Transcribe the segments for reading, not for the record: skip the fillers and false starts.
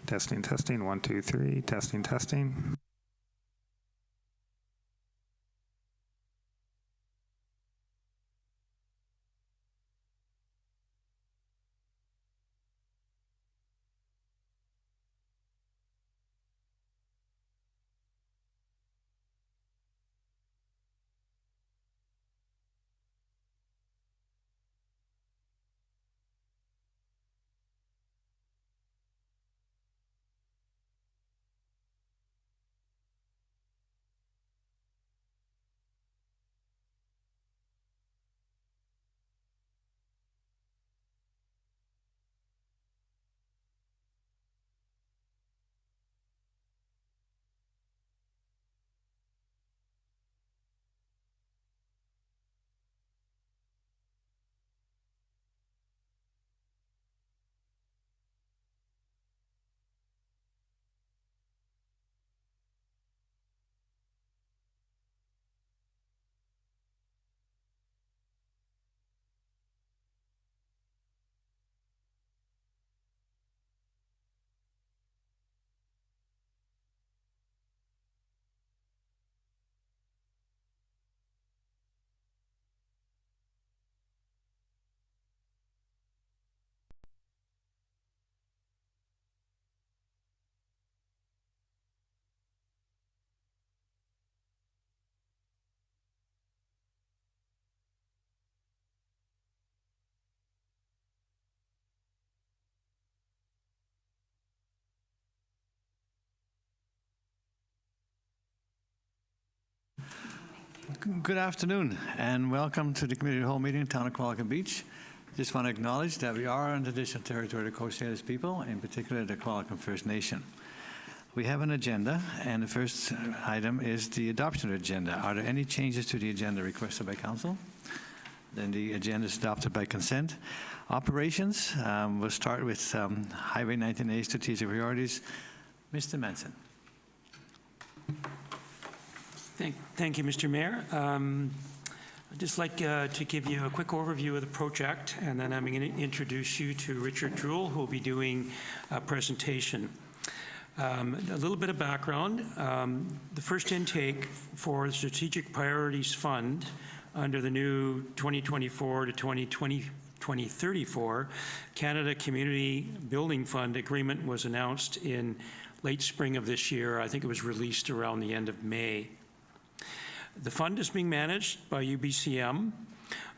Testing, testing, 1, 2, 3, testing, testing. Good afternoon and welcome to the community hall meeting, Town of Qualicum Beach. Just want to acknowledge that we are on the traditional territory of the Coast Salish people, in particular the Qualicum First Nation. We have an agenda, and the first item is the adoption of the agenda. Are there any changes to the agenda requested by Council? Then the agenda is adopted by consent. Operations, we'll start with Highway 19A strategic priorities. Mr. Manson. Thank you, Mr. Mayor. I'd just like to give you a quick overview of the project, and then I'm going to introduce you to Richard Druhl, who will be doing a presentation. A little bit of background. The first intake for the Strategic Priorities Fund under the new 2024 to 2034 Canada Community Building Fund agreement was announced in late spring of this year. I think it was released around the end of May. The fund is being managed by UBCM.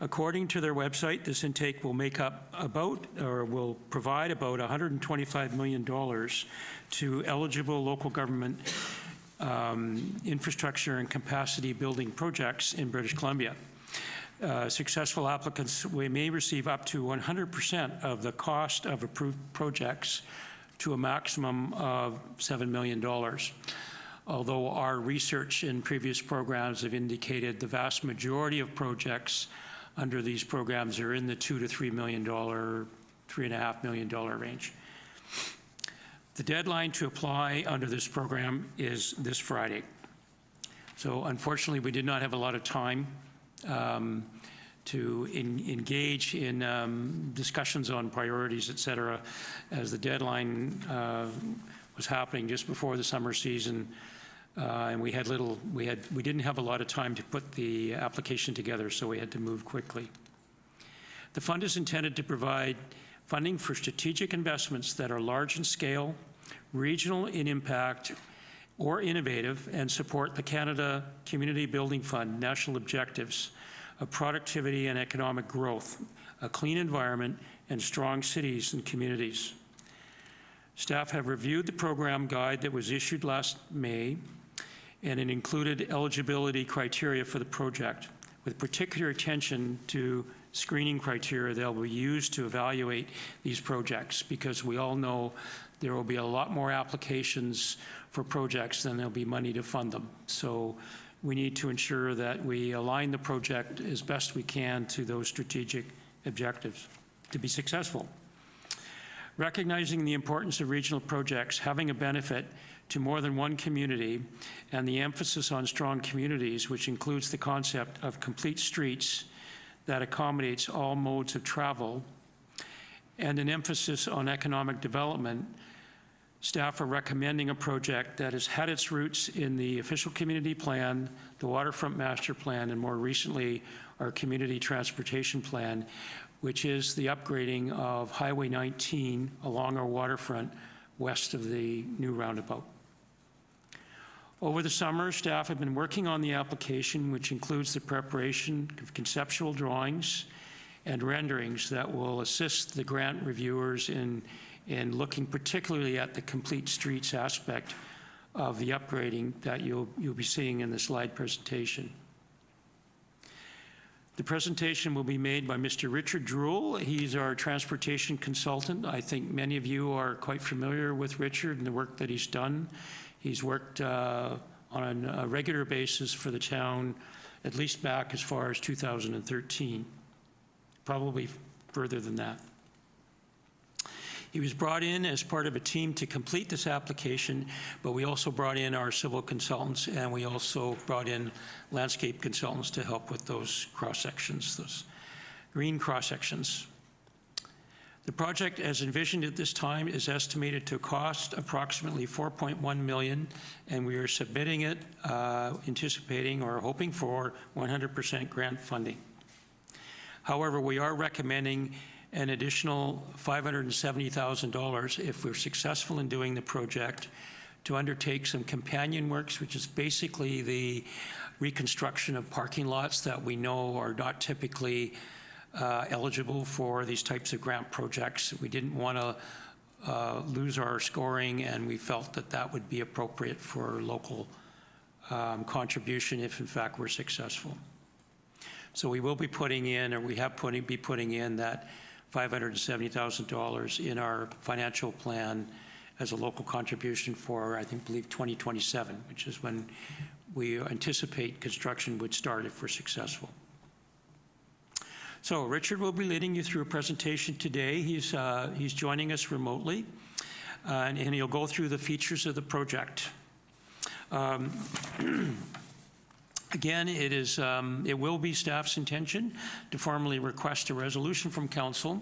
According to their website, this intake will make up will provide about $125 million to eligible local government infrastructure and capacity building projects in British Columbia. Successful applicants may receive up to 100% of the cost of approved projects to a maximum of $7 million. Although our research in previous programs have indicated the vast majority of projects under these programs are in the $2 to $3 million, $3.5 million range. The deadline to apply under this program is this Friday. So unfortunately, we did not have a lot of time to engage in discussions on priorities, et cetera, as the deadline was happening just before the summer season. And we didn't have a lot of time to put the application together, so we had to move quickly. The fund is intended to provide funding for strategic investments that are large in scale, regional in impact, or innovative, and support the Canada Community Building Fund national objectives of productivity and economic growth, a clean environment, and strong cities and communities. Staff have reviewed the program guide that was issued last May, and it included eligibility criteria for the project, with particular attention to screening criteria that will be used to evaluate these projects, because we all know there will be a lot more applications for projects than there'll be money to fund them. So we need to ensure that we align the project as best we can to those strategic objectives to be successful. Recognizing the importance of regional projects having a benefit to more than one community, and the emphasis on strong communities, which includes the concept of complete streets that accommodates all modes of travel, and an emphasis on economic development, Staff are recommending a project that has had its roots in the official community plan, the waterfront master plan, and more recently, our community transportation plan, which is the upgrading of Highway 19 along our waterfront west of the new roundabout. Over the summer, staff have been working on the application, which includes the preparation of conceptual drawings and renderings that will assist the grant reviewers in looking particularly at the complete streets aspect of the upgrading that you'll be seeing in the slide presentation. The presentation will be made by Mr. Richard Druhl. He's our transportation consultant. I think many of you are quite familiar with Richard and the work that he's done. He's worked on a regular basis for the town, at least back as far as 2013, probably further than that. He was brought in as part of a team to complete this application, but we also brought in our civil consultants, and we also brought in landscape consultants to help with those cross-sections, those green cross-sections. The project, as envisioned at this time, is estimated to cost approximately $4.1 million, and we are submitting it, anticipating or hoping for 100% grant funding. However, we are recommending an additional $570,000 if we're successful in doing the project to undertake some companion works, which is basically the reconstruction of parking lots that we know are not typically eligible for these types of grant projects. We didn't want to lose our scoring, and we felt that that would be appropriate for local contribution if in fact we're successful. So we will be putting in, or we have be putting in that $570,000 in our financial plan as a local contribution for, I believe 2027, which is when we anticipate construction would start if we're successful. So Richard will be leading you through a presentation today. He's joining us remotely, and he'll go through the features of the project. Again, it will be staff's intention to formally request a resolution from council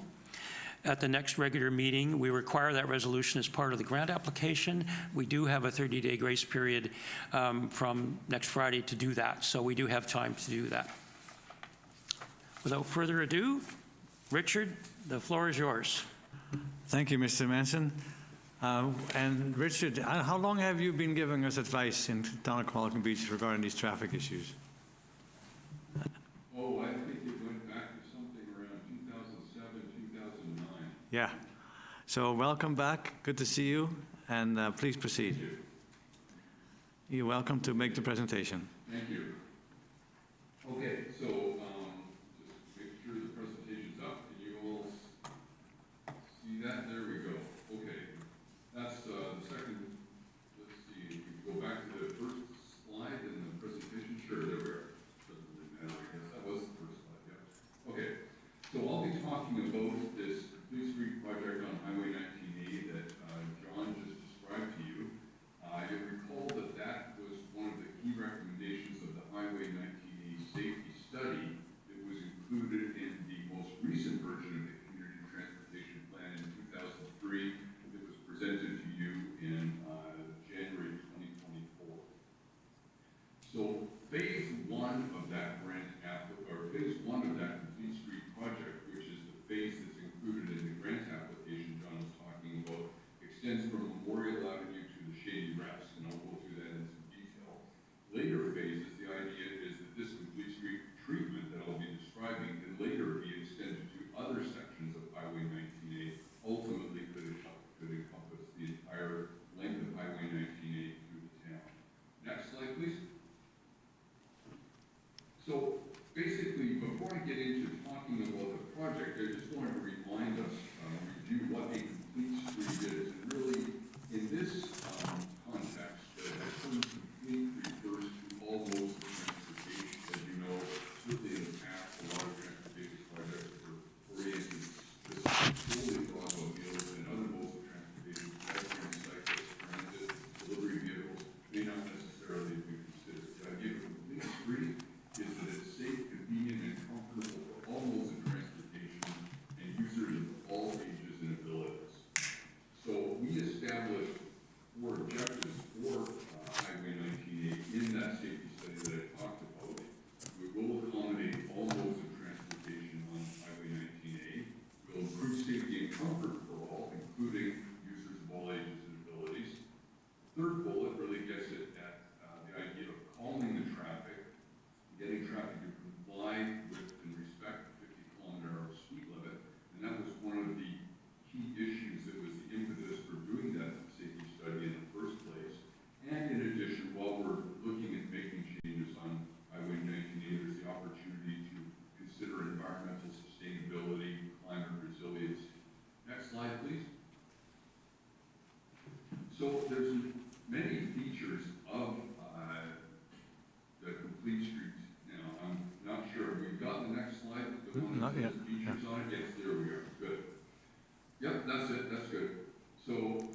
at the next regular meeting. We require that resolution as part of the grant application. We do have a 30-day grace period from next Friday to do that, so we do have time to do that. Without further ado, Richard, the floor is yours. Thank you, Mr. Manson. And Richard, how long have you been giving us advice in town of Qualicum Beach regarding these traffic issues? Oh, I think it went back to something around 2007, 2009. Yeah. So welcome back. Good to see you. And please proceed. Thank you. You're welcome to make the presentation. Thank you. Okay, so just make sure the presentation's up. Can you all see that? There we go. Okay. That's the second. Let's see. We can go back to the first slide in the presentation. Sure, there we are. Doesn't really matter, I guess. That was the first slide, yeah. Okay. So I'll be talking about this Complete Street project on Highway 19A that John just described to you. You'll recall that that was one of the key recommendations of the Highway 19A safety study that was included in the most recent version of the Community Transportation Plan in 2003 that was presented to you in January 2024. So phase one of that phase one of that Complete Street project, which is the phase that's included in the grant application John was talking about, extends from Memorial Avenue to the Shady Rest, and I'll go through that in some detail. Later phases, the idea is that this Complete Street treatment that I'll be describing can later be extended to other sections of Highway 19A, ultimately could encompass the entire length of Highway 19A through the town. Next slide, please. So basically, before I get into talking about the project, I just wanted to remind us, review what a complete street is. And really, in this context, the term complete refers to all modes of transportation. As you know, certainly in the past, a lot of transportation projects were oriented solely to automobiles and other modes of transportation, pedestrians, cyclists, transit, delivery vehicles, may not necessarily be considered. The idea of a complete street is that it's safe, convenient, and comfortable for all modes of transportation and users of all ages and abilities. features on it? Yes, there we are, good. Yep, that's it, that's good. So,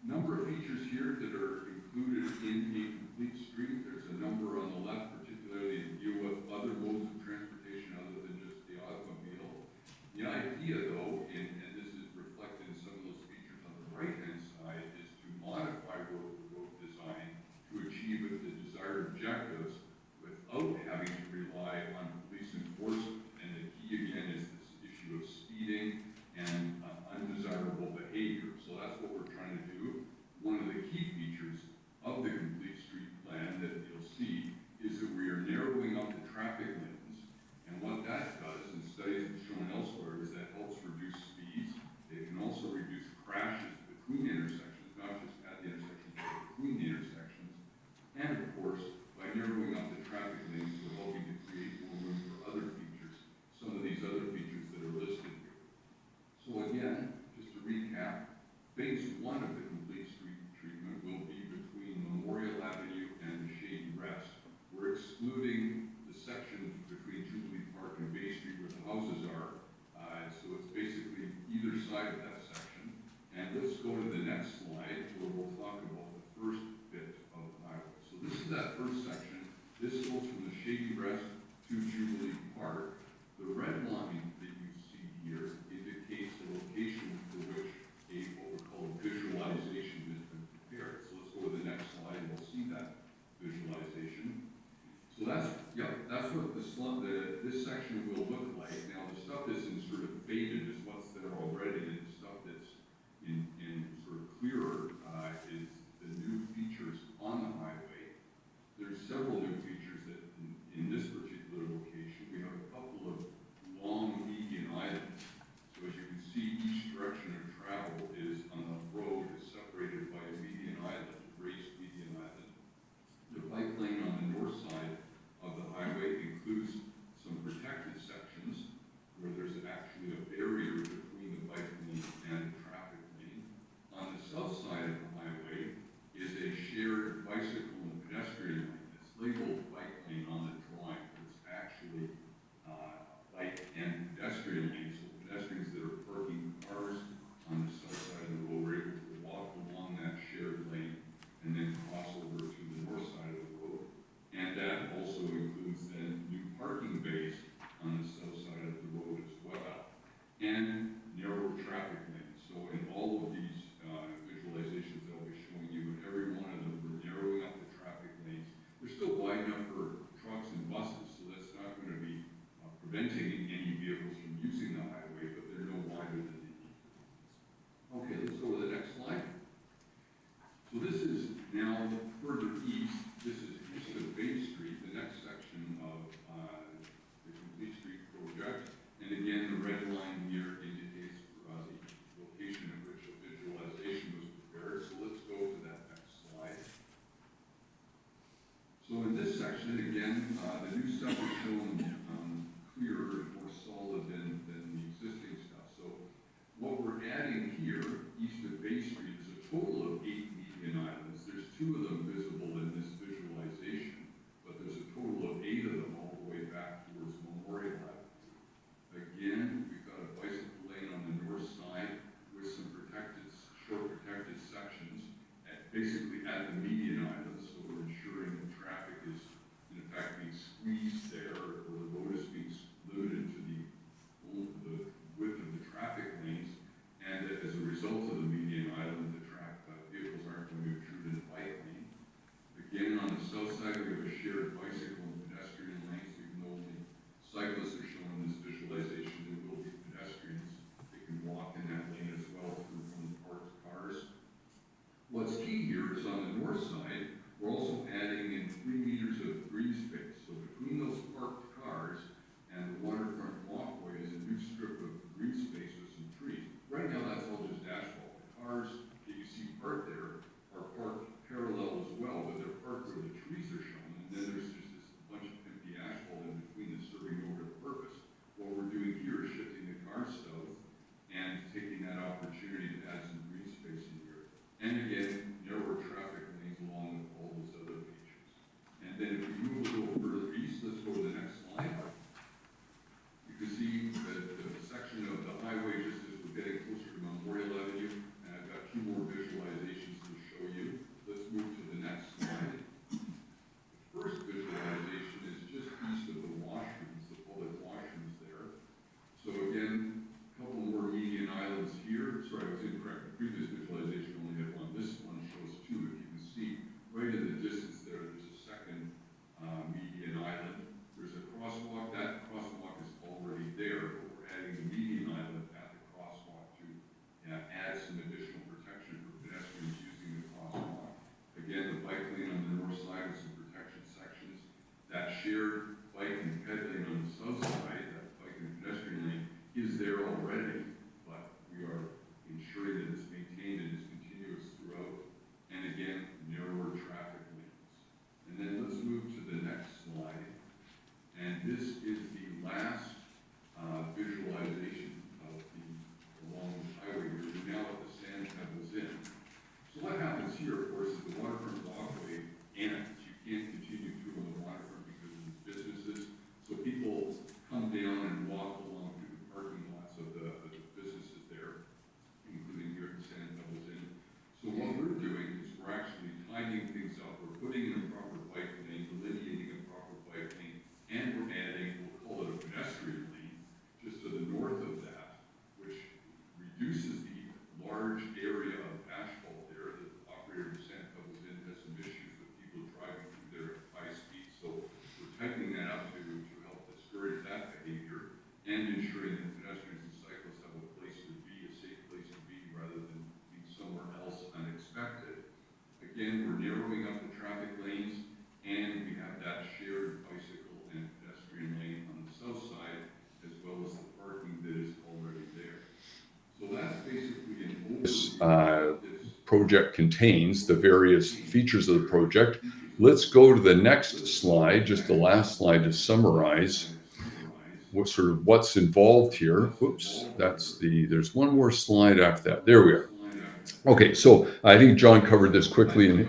number of features here that are included in a complete street. There's a number on the left, particularly to deal with other modes of transportation other than just the automobile. The idea, though, and this is reflected in some of those features on the right-hand side, is to modify road design to achieve the desired objectives without having to rely on police enforcement. And the key, again, is this issue of speeding and undesirable behavior. So that's what we're trying to do. One of the key features of the complete street plan that you'll see is that we are narrowing up the traffic lanes. And what that does, and studies have shown elsewhere, is that helps reduce speeds. It can also reduce crashes between intersections, not just at the intersections, but between the intersections. And of course, by narrowing up the traffic lanes, we're hoping to create more room for other features, some of these other features that are listed here. So again, just to recap, phase one of the complete street treatment will be between Memorial Avenue and the Shady Rest. We're excluding the section between Jubilee Park and Bay Street where the houses are. So it's basically either side of that section. And let's go to the next slide where we'll talk about the first bit of the highway. So this is that first section. This goes from the Shady Rest to Jubilee Park. The red line that you see here indicates the location for which what we call visualization has been prepared. So let's go to the next slide and we'll see that visualization. So that's what this section will look like. Now the stuff that's in sort of faded is what's there already, and the stuff that's in sort of clearer is the new features on the highway. There's several new features that in this particular location. We have a couple of long median islands. So as you can see, each direction of travel is on the road is separated by a median island, a raised median island. The bike lane on the north side of the highway includes some protected sections where there's actually a barrier between the bike lane and the traffic lane. On the south side of the highway is a shared bicycle and pedestrian lane. It's labeled bike lane on the drawing, but it's actually bike and pedestrian lane. So pedestrians that are parking cars on the south side of the road are able to walk along that shared lane and then cross over to the north side of the road. And that also includes then new parking bays on the south side of the road as well, and narrow traffic lanes. So in all of these visualizations that I'll be showing you, in every one of them, we're narrowing up the traffic lanes. They're still wide enough for trucks and buses, so that's not going to be preventing any vehicles from using the highway, but they're no wider than they need. Okay, let's go to the next slide. So this is now further east. This is east of Bay Street, the next section of the complete street project. And again, the red line here indicates else unexpected. Again, we're narrowing up the traffic lanes, and we have that shared bicycle and pedestrian lane on the south side, as well as the parking that is already there. So that's basically an overview. This project contains the various features of the project. Let's go to the next slide, just the last slide, to summarize what's involved here. Whoops, there's one more slide after that. There we are. Okay, so I think John covered this quickly and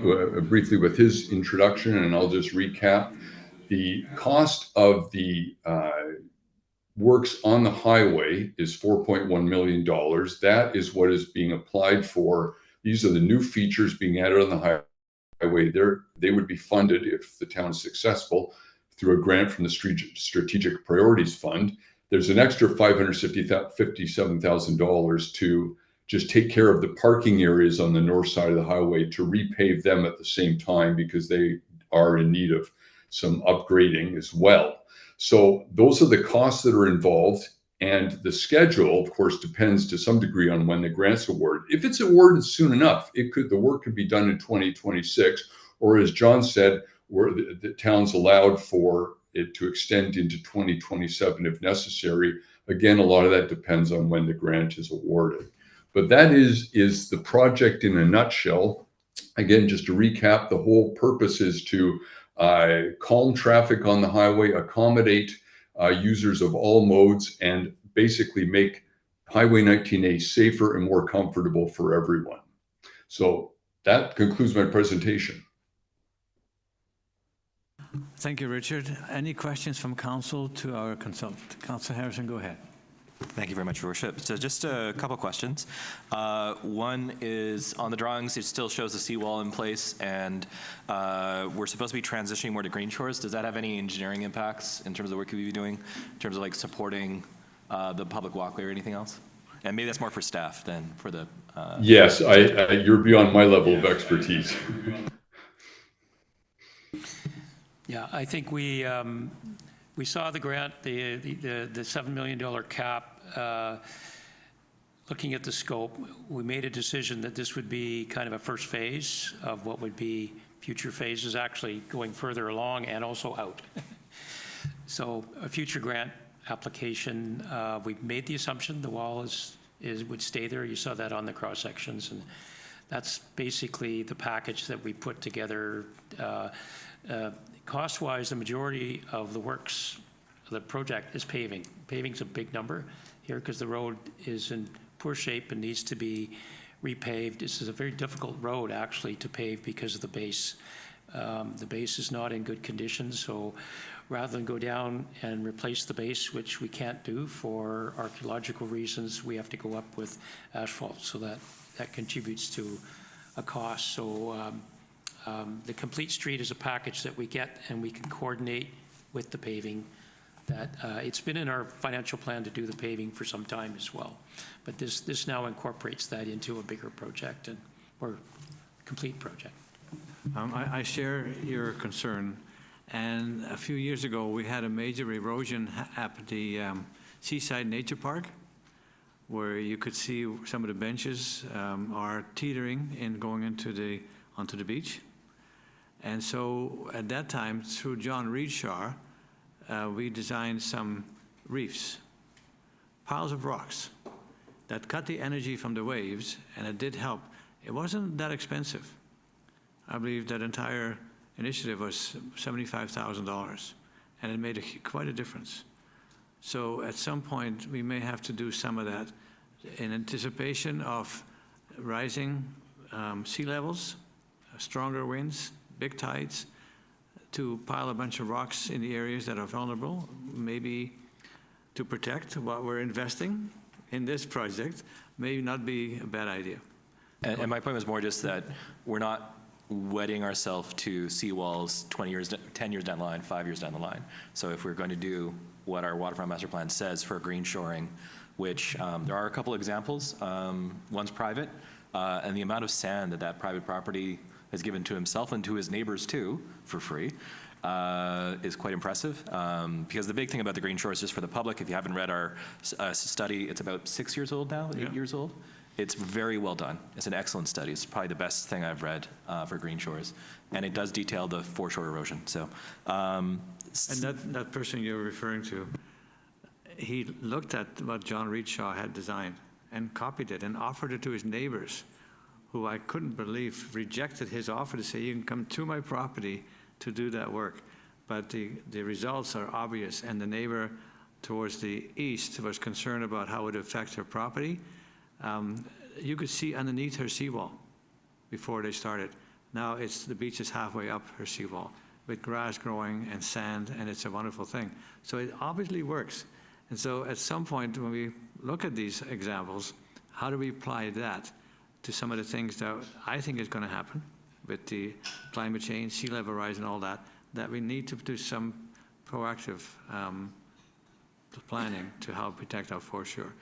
briefly with his introduction, and I'll just recap. The cost of the works on the highway is $4.1 million. That is what is being applied for. These are the new features being added on the highway. They would be funded, if the town is successful, through a grant from the Strategic Priorities Fund. There's an extra $557,000 to just take care of the parking areas on the north side of the highway, to repave them at the same time, because they are in need of some upgrading as well. So those are the costs that are involved. And the schedule, of course, depends to some degree on when the grant's awarded. If it's awarded soon enough, the work could be done in 2026, or as John said, where the town's allowed for it to extend into 2027 if necessary. Again, a lot of that depends on when the grant is awarded. But that is the project in a nutshell. Again, just to recap, the whole purpose is to calm traffic on the highway, accommodate users of all modes, and basically make Highway 19A safer and more comfortable for everyone. So that concludes my presentation. Thank you, Richard. Any questions from council to our consultant? Councillor Harrison, go ahead. Thank you very much, Your Worship. So just a couple questions. One is, on the drawings, it still shows the seawall in place, and we're supposed to be transitioning more to green shores. Does that have any engineering impacts in terms of the work we'll be doing, in terms of like supporting the public walkway or anything else? And maybe that's more for staff than for the... Yes, you're beyond my level of expertise. Yeah, I think we saw the grant, the $7 million cap. Looking at the scope, we made a decision that this would be kind of a first phase of what would be future phases, actually going further along and also out. So a future grant application, we made the assumption the wall would stay there. You saw that on the cross sections, and that's basically the package that we put together. Cost-wise, the majority of the works, the project is paving. Paving's a big number here because the road is in poor shape and needs to be repaved. This is a very difficult road actually to pave because of the base. The base is not in good condition, so rather than go down and replace the base, which we can't do for archaeological reasons, we have to go up with asphalt, so that contributes to a cost. So the complete street is a package that we get, and we can coordinate with the paving. That it's been in our financial plan to do the paving for some time as well, but this now incorporates that into a bigger project or complete project. I share your concern, and a few years ago we had a major erosion at the Seaside Nature Park, where you could see some of the benches are teetering and going onto the beach. And so at that time, through John Reedshaw, we designed some reefs, piles of rocks that cut the energy from the waves, and it did help. It wasn't that expensive. I believe that entire initiative was $75,000, and it made quite a difference. So at some point, we may have to do some of that in anticipation of rising sea levels, stronger winds, big tides, to pile a bunch of rocks in the areas that are vulnerable, maybe to protect what we're investing in this project, may not be a bad idea. And my point was more just that we're not wedding ourselves to seawalls 10 years down the line, 5 years down the line. So if we're going to do what our waterfront master plan says for green shoring, which there are a couple examples. One's private, and the amount of sand that private property has given to himself and to his neighbors too, for free, is quite impressive. Because the big thing about the green shores, just for the public, if you haven't read our study, it's about 6 years old now, 8 years old. It's very well done. It's an excellent study. It's probably the best thing I've read for Green Shores, and it does detail the foreshore erosion. So, And that person you're referring to, he looked at what John Reed Shaw had designed and copied it and offered it to his neighbors, who I couldn't believe rejected his offer to say, you can come to my property to do that work. But the results are obvious, and the neighbor towards the east was concerned about how it would affect her property. You could see underneath her seawall before they started. Now the beach is halfway up her seawall with grass growing and sand, and it's a wonderful thing. So it obviously works. And so at some point when we look at these examples, how do we apply that to some of the things that I think is going to happen with the climate change, sea level rise and all that, that we need to do some proactive planning to help protect our foreshore.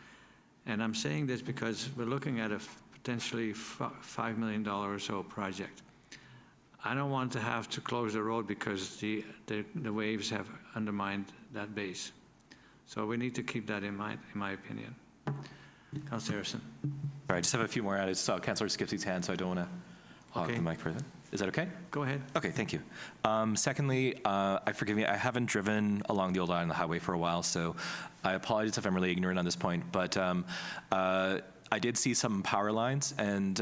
And I'm saying this because we're looking at a potentially $5 million or so project. I don't want to have to close the road because the waves have undermined that base. So we need to keep that in mind, in my opinion. Councillor Harrison. Sorry, I just have a few more. I saw Councillor Skipsey's hand, so I don't want to hog Okay. the mic further. Is that okay? Go ahead. Okay, thank you. Secondly, forgive me, I haven't driven along the Old Island Highway for a while, so I apologize if I'm really ignorant on this point, but I did see some power lines, and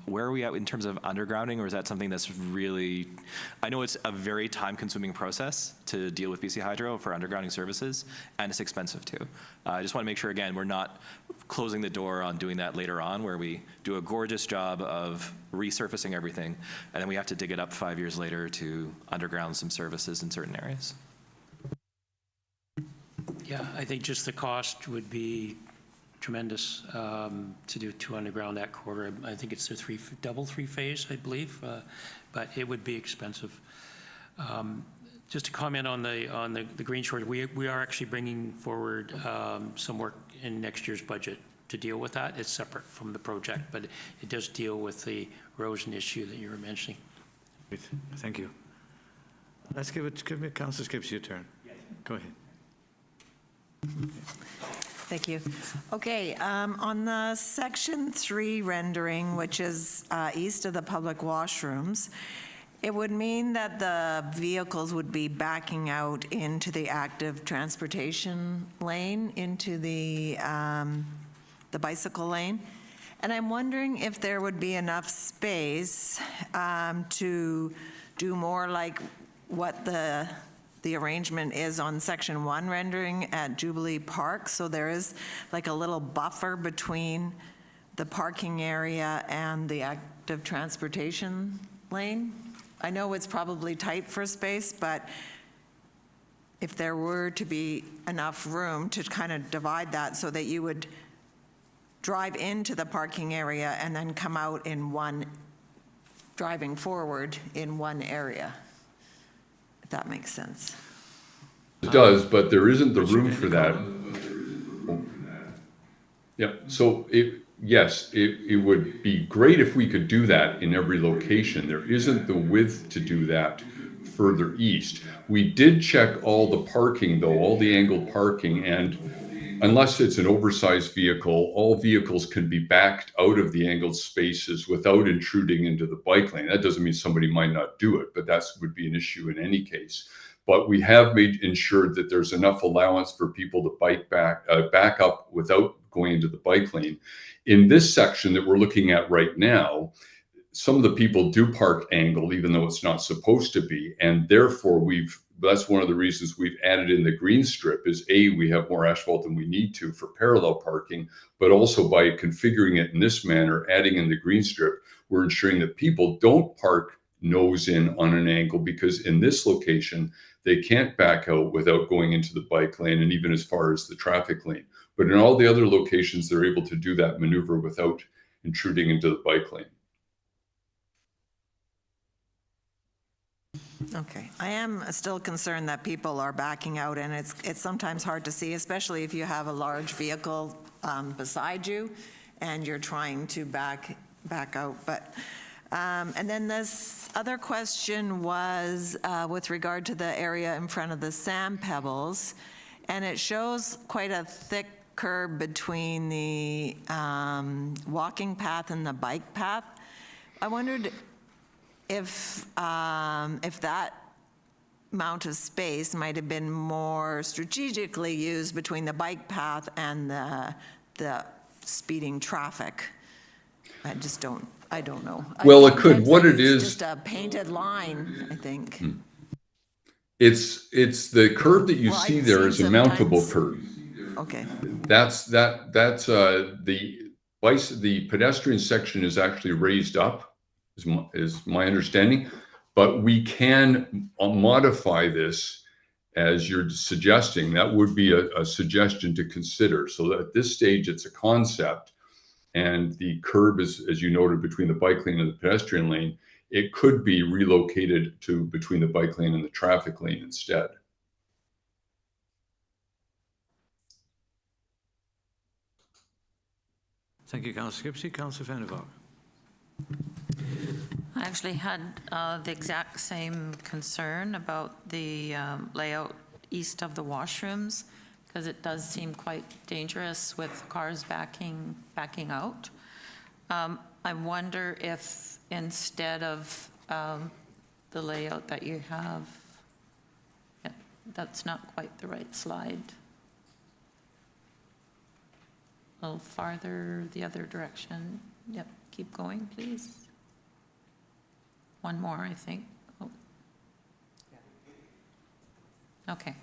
where are we at in terms of undergrounding, or is that something that's really, I know it's a very time-consuming process to deal with BC Hydro for undergrounding services, and it's expensive too. I just want to make sure, again, we're not closing the door on doing that later on, where we do a gorgeous job of resurfacing everything, and then we have to dig it up 5 years later to underground some services in certain areas. Yeah, I think just the cost would be tremendous to underground that corridor. I think it's a double three-phase, I believe, but it would be expensive. Just to comment on the Green Shore, we are actually bringing forward some work in next year's budget to deal with that. It's separate from the project, but it does deal with the erosion issue that you were mentioning. Great. Thank you. Let's give Councillor Skips your turn. Yes. Go ahead. Thank you. Okay, on the Section 3 rendering, which is east of the public washrooms, it would mean that the vehicles would be backing out into the active transportation lane, into the bicycle lane. And I'm wondering if there would be enough space to do more like what the arrangement is on Section 1 rendering at Jubilee Park. So there is like a little buffer between the parking area and the active transportation lane. I know it's probably tight for space, but if there were to be enough room to kind of divide that so that you would drive into the parking area and then come out in one, driving forward in one area, if that makes sense. It does, but there isn't the room for that. Yep, so yes, it would be great if we could do that in every location. There isn't the width to do that further east. We did check all the parking though, all the angled parking, and unless it's an oversized vehicle, all vehicles can be backed out of the angled spaces without intruding into the bike lane. That doesn't mean somebody might not do it, but that would be an issue in any case. But we have ensured that there's enough allowance for people to back up without going into the bike lane. In this section that we're looking at right now, some of the people do park angled, even though it's not supposed to be, and therefore that's one of the reasons we've added in the green strip is we have more asphalt than we need to for parallel parking, but also by configuring it in this manner, adding in the green strip, we're ensuring that people don't park nose in on an angle, because in this location, they can't back out without going into the bike lane and even as far as the traffic lane. But in all the other locations, they're able to do that maneuver without intruding into the bike lane. Okay, I am still concerned that people are backing out, and it's sometimes hard to see, especially if you have a large vehicle beside you and you're trying to back out. But and then this other question was with regard to the area in front of the sand pebbles, and it shows quite a thick curb between the walking path and the bike path. I wondered if that amount of space might have been more strategically used between the bike path and the speeding traffic. I don't know. Well, it could. Sometimes What it it's is- just a painted line, I think. It's the curve that you Well, see I've there seen is a mountable sometimes- curve. Okay, That's the pedestrian section is actually raised up, is my understanding. But we can modify this as you're suggesting. That would be a suggestion to consider. So that at this stage, it's a concept. And the curb is, as you noted, between the bike lane and the pedestrian lane. It could be relocated to between the bike lane and the traffic lane instead. Thank you, Councillor Gipsy. Councillor Van der Valk. I actually had the exact same concern about the layout east of the washrooms, because it does seem quite dangerous with cars backing out. I wonder if instead of the layout that you have, yeah, that's not quite the right slide. A little farther the other direction. Yep, keep going, please. One more, I think. Oh. Okay.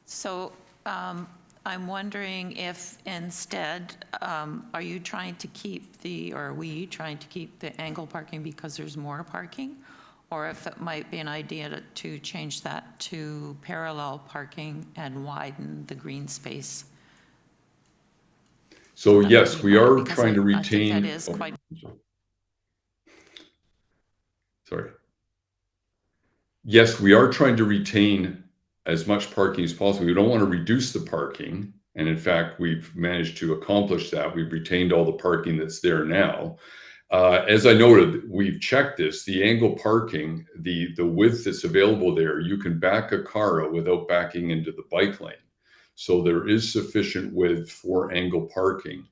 So I'm wondering if instead, are you trying to keep or are we trying to keep the angle parking because there's more parking? Or if it might be an idea to change that to parallel parking and widen the green space? So That yes, would be we one, are because trying to I think retain. that is quite- Sorry. Yes, we are trying to retain as much parking as possible. We don't want to reduce the parking. And in fact, we've managed to accomplish that. We've retained all the parking that's there now. As I noted, we've checked this, the angle parking, the width that's available there, you can back a car out without backing into the bike lane. So there is sufficient width for angle parking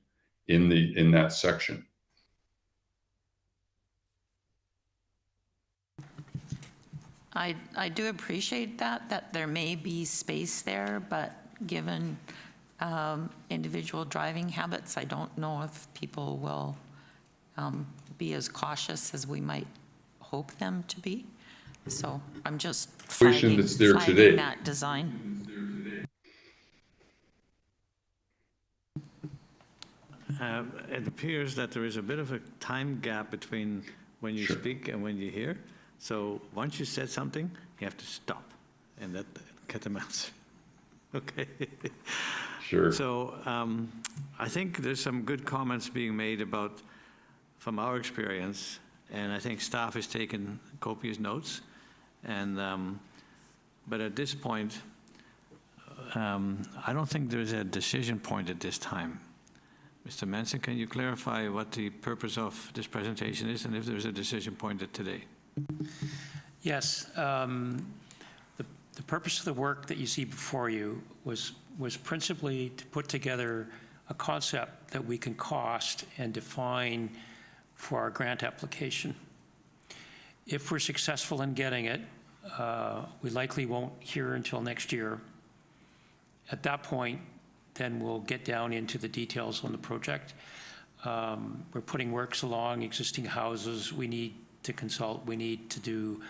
in that section. I do appreciate that there may be space there, but given individual driving habits, I don't know if people will be as cautious as we might hope them to be. So I'm just Situation that's there today. that design. It appears that there is a bit of a time gap between when you Sure. speak and when you hear. So once you said something, you have to stop and cut them out. Okay. Sure. So I think there's some good comments being made from our experience, and I think staff has taken copious notes. And but at this point, I don't think there's a decision point at this time. Mr. Manson, can you clarify what the purpose of this presentation is and if there's a decision point today? Yes. The purpose of the work that you see before you was principally to put together a concept that we can cost and define for our grant application. If we're successful in getting it, we likely won't hear until next year. At that point, then we'll get down into the details on the project. We're putting works along, existing houses. We need to consult. We need to do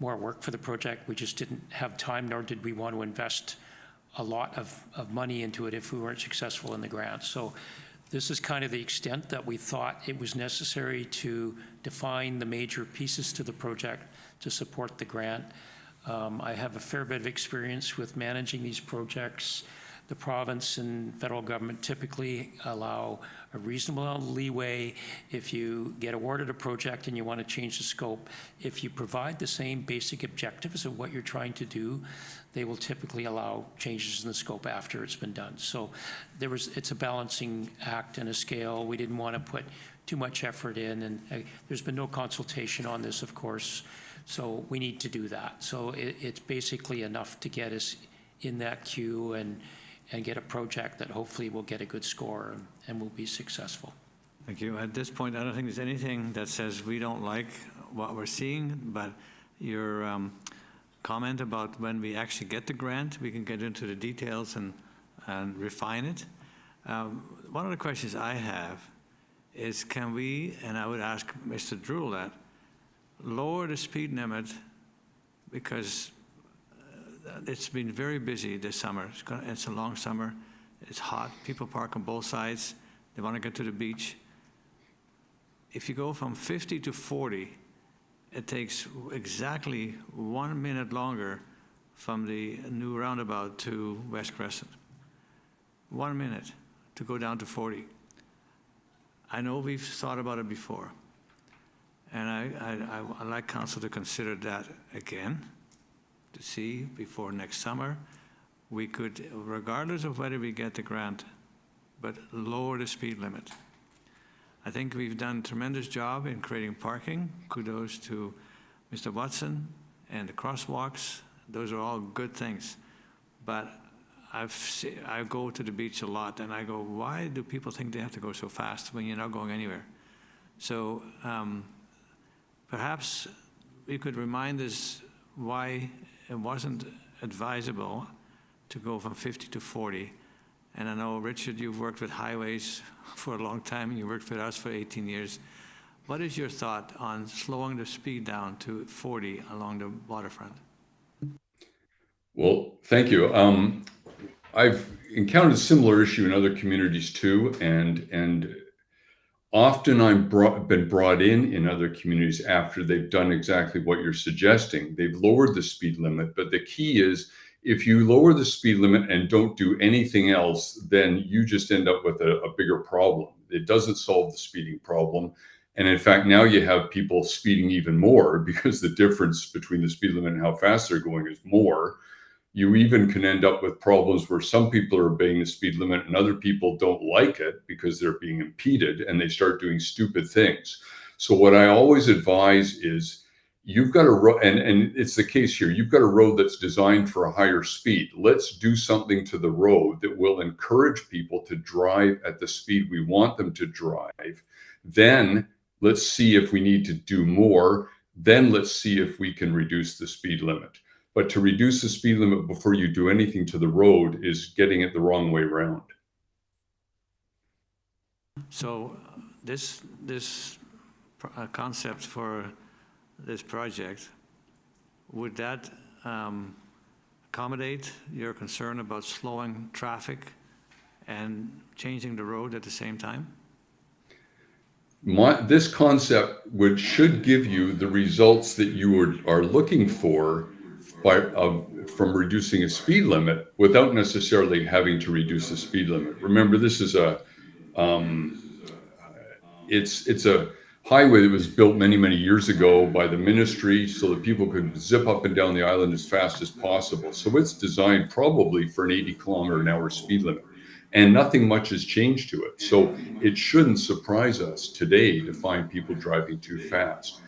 more work for the project. We just didn't have time, nor did we want to invest a lot of money into it if we weren't successful in the grant. So this is kind of the extent that we thought it was necessary to define the major pieces to the project to support the grant. I have a fair bit of experience with managing these projects. The province and federal government typically allow a reasonable leeway if you get awarded a project and you want to change the scope. If you provide the same basic objectives of what you're trying to do, they will typically allow changes in the scope after it's been done. So it's a balancing act and a scale. We didn't want to put too much effort in, and there's been no consultation on this, of course, so we need to do that. So it's basically enough to get us in that queue and and get a project that hopefully will get a good score and will be successful. Thank you. At this point, I don't think there's anything that says we don't like what we're seeing, but your comment about when we actually get the grant, we can get into the details and refine it. One of the questions I have is, can we, and I would ask Mr. Druhl that, lower the speed limit, because it's been very busy this summer. It's a long summer. It's hot. People park on both sides. They want to get to the beach. If you go from 50 to 40, it takes exactly 1 minute longer from the new roundabout to West Crescent. 1 minute to go down to 40. I know we've thought about it before, and I'd like council to consider that again, to see before next summer, we could, regardless of whether we get the grant, but lower the speed limit. I think we've done a tremendous job in creating parking. Kudos to Mr. Watson and the crosswalks. Those are all good things. But I go to the beach a lot, and I go, why do people think they have to go so fast when you're not going anywhere? So perhaps we could remind us why it wasn't advisable to go from 50 to 40. And I know, Richard, you've worked with highways for a long time, and you worked with us for 18 years. What is your thought on slowing the speed down to 40 along the waterfront? Well, thank you. I've encountered a similar issue in other communities too, and often I've been brought in other communities after they've done exactly what you're suggesting. They've lowered the speed limit, but the key is, if you lower the speed limit and don't do anything else, then you just end up with a bigger problem. It doesn't solve the speeding problem. And in fact, now you have people speeding even more because the difference between the speed limit and how fast they're going is more. You even can end up with problems where some people are obeying the speed limit and other people don't like it because they're being impeded and they start doing stupid things. So what I always advise is, you've got a road, and it's the case here, you've got a road that's designed for a higher speed. Let's do something to the road that will encourage people to drive at the speed we want them to drive. Then let's see if we need to do more. Then let's see if we can reduce the speed limit. But to reduce the speed limit before you do anything to the road is getting it the wrong way around. So this concept for this project, would that accommodate your concern about slowing traffic and changing the road at the same time? This concept should give you the results that you are looking for from reducing a speed limit without necessarily having to reduce the speed limit. Remember, this is it's a highway that was built many, many years ago by the ministry so that people could zip up and down the island as fast as possible. So it's designed probably for an 80-kilometer-an-hour speed limit, and nothing much has changed to it. So it shouldn't surprise us today to find people driving too fast.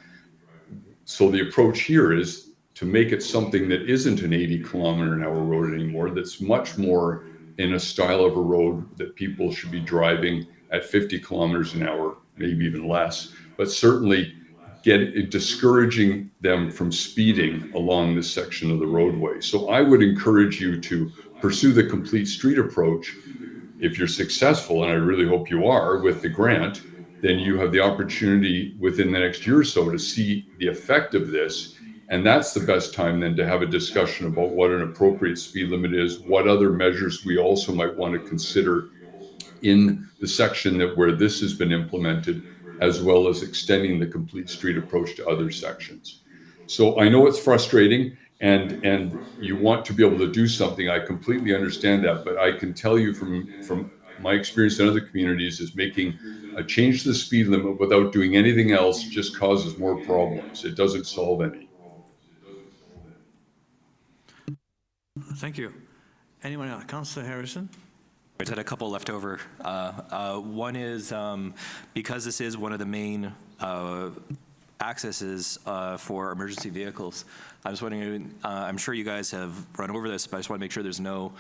So the approach here is to make it something that isn't an 80-kilometer-an-hour road anymore, that's much more in a style of a road that people should be driving at 50 kilometers an hour, maybe even less, but certainly discouraging them from speeding along this section of the roadway. So I would encourage you to pursue the complete street approach. If you're successful, and I really hope you are with the grant, then you have the opportunity within the next year or so to see the effect of this. And that's the best time then to have a discussion about what an appropriate speed limit is, what other measures we also might want to consider in the section where this has been implemented, as well as extending the complete street approach to other sections. So I know it's frustrating and you want to be able to do something. I completely understand that, but I can tell you from my experience in other communities is making a change to the speed limit without doing anything else just causes more problems. It doesn't solve any. Thank you. Anyone else? Councillor Harrison? I just had a couple left over. One is because this is one of the main accesses for emergency vehicles. I'm just wondering, I'm sure you guys have run over this, but I just want to make sure there's no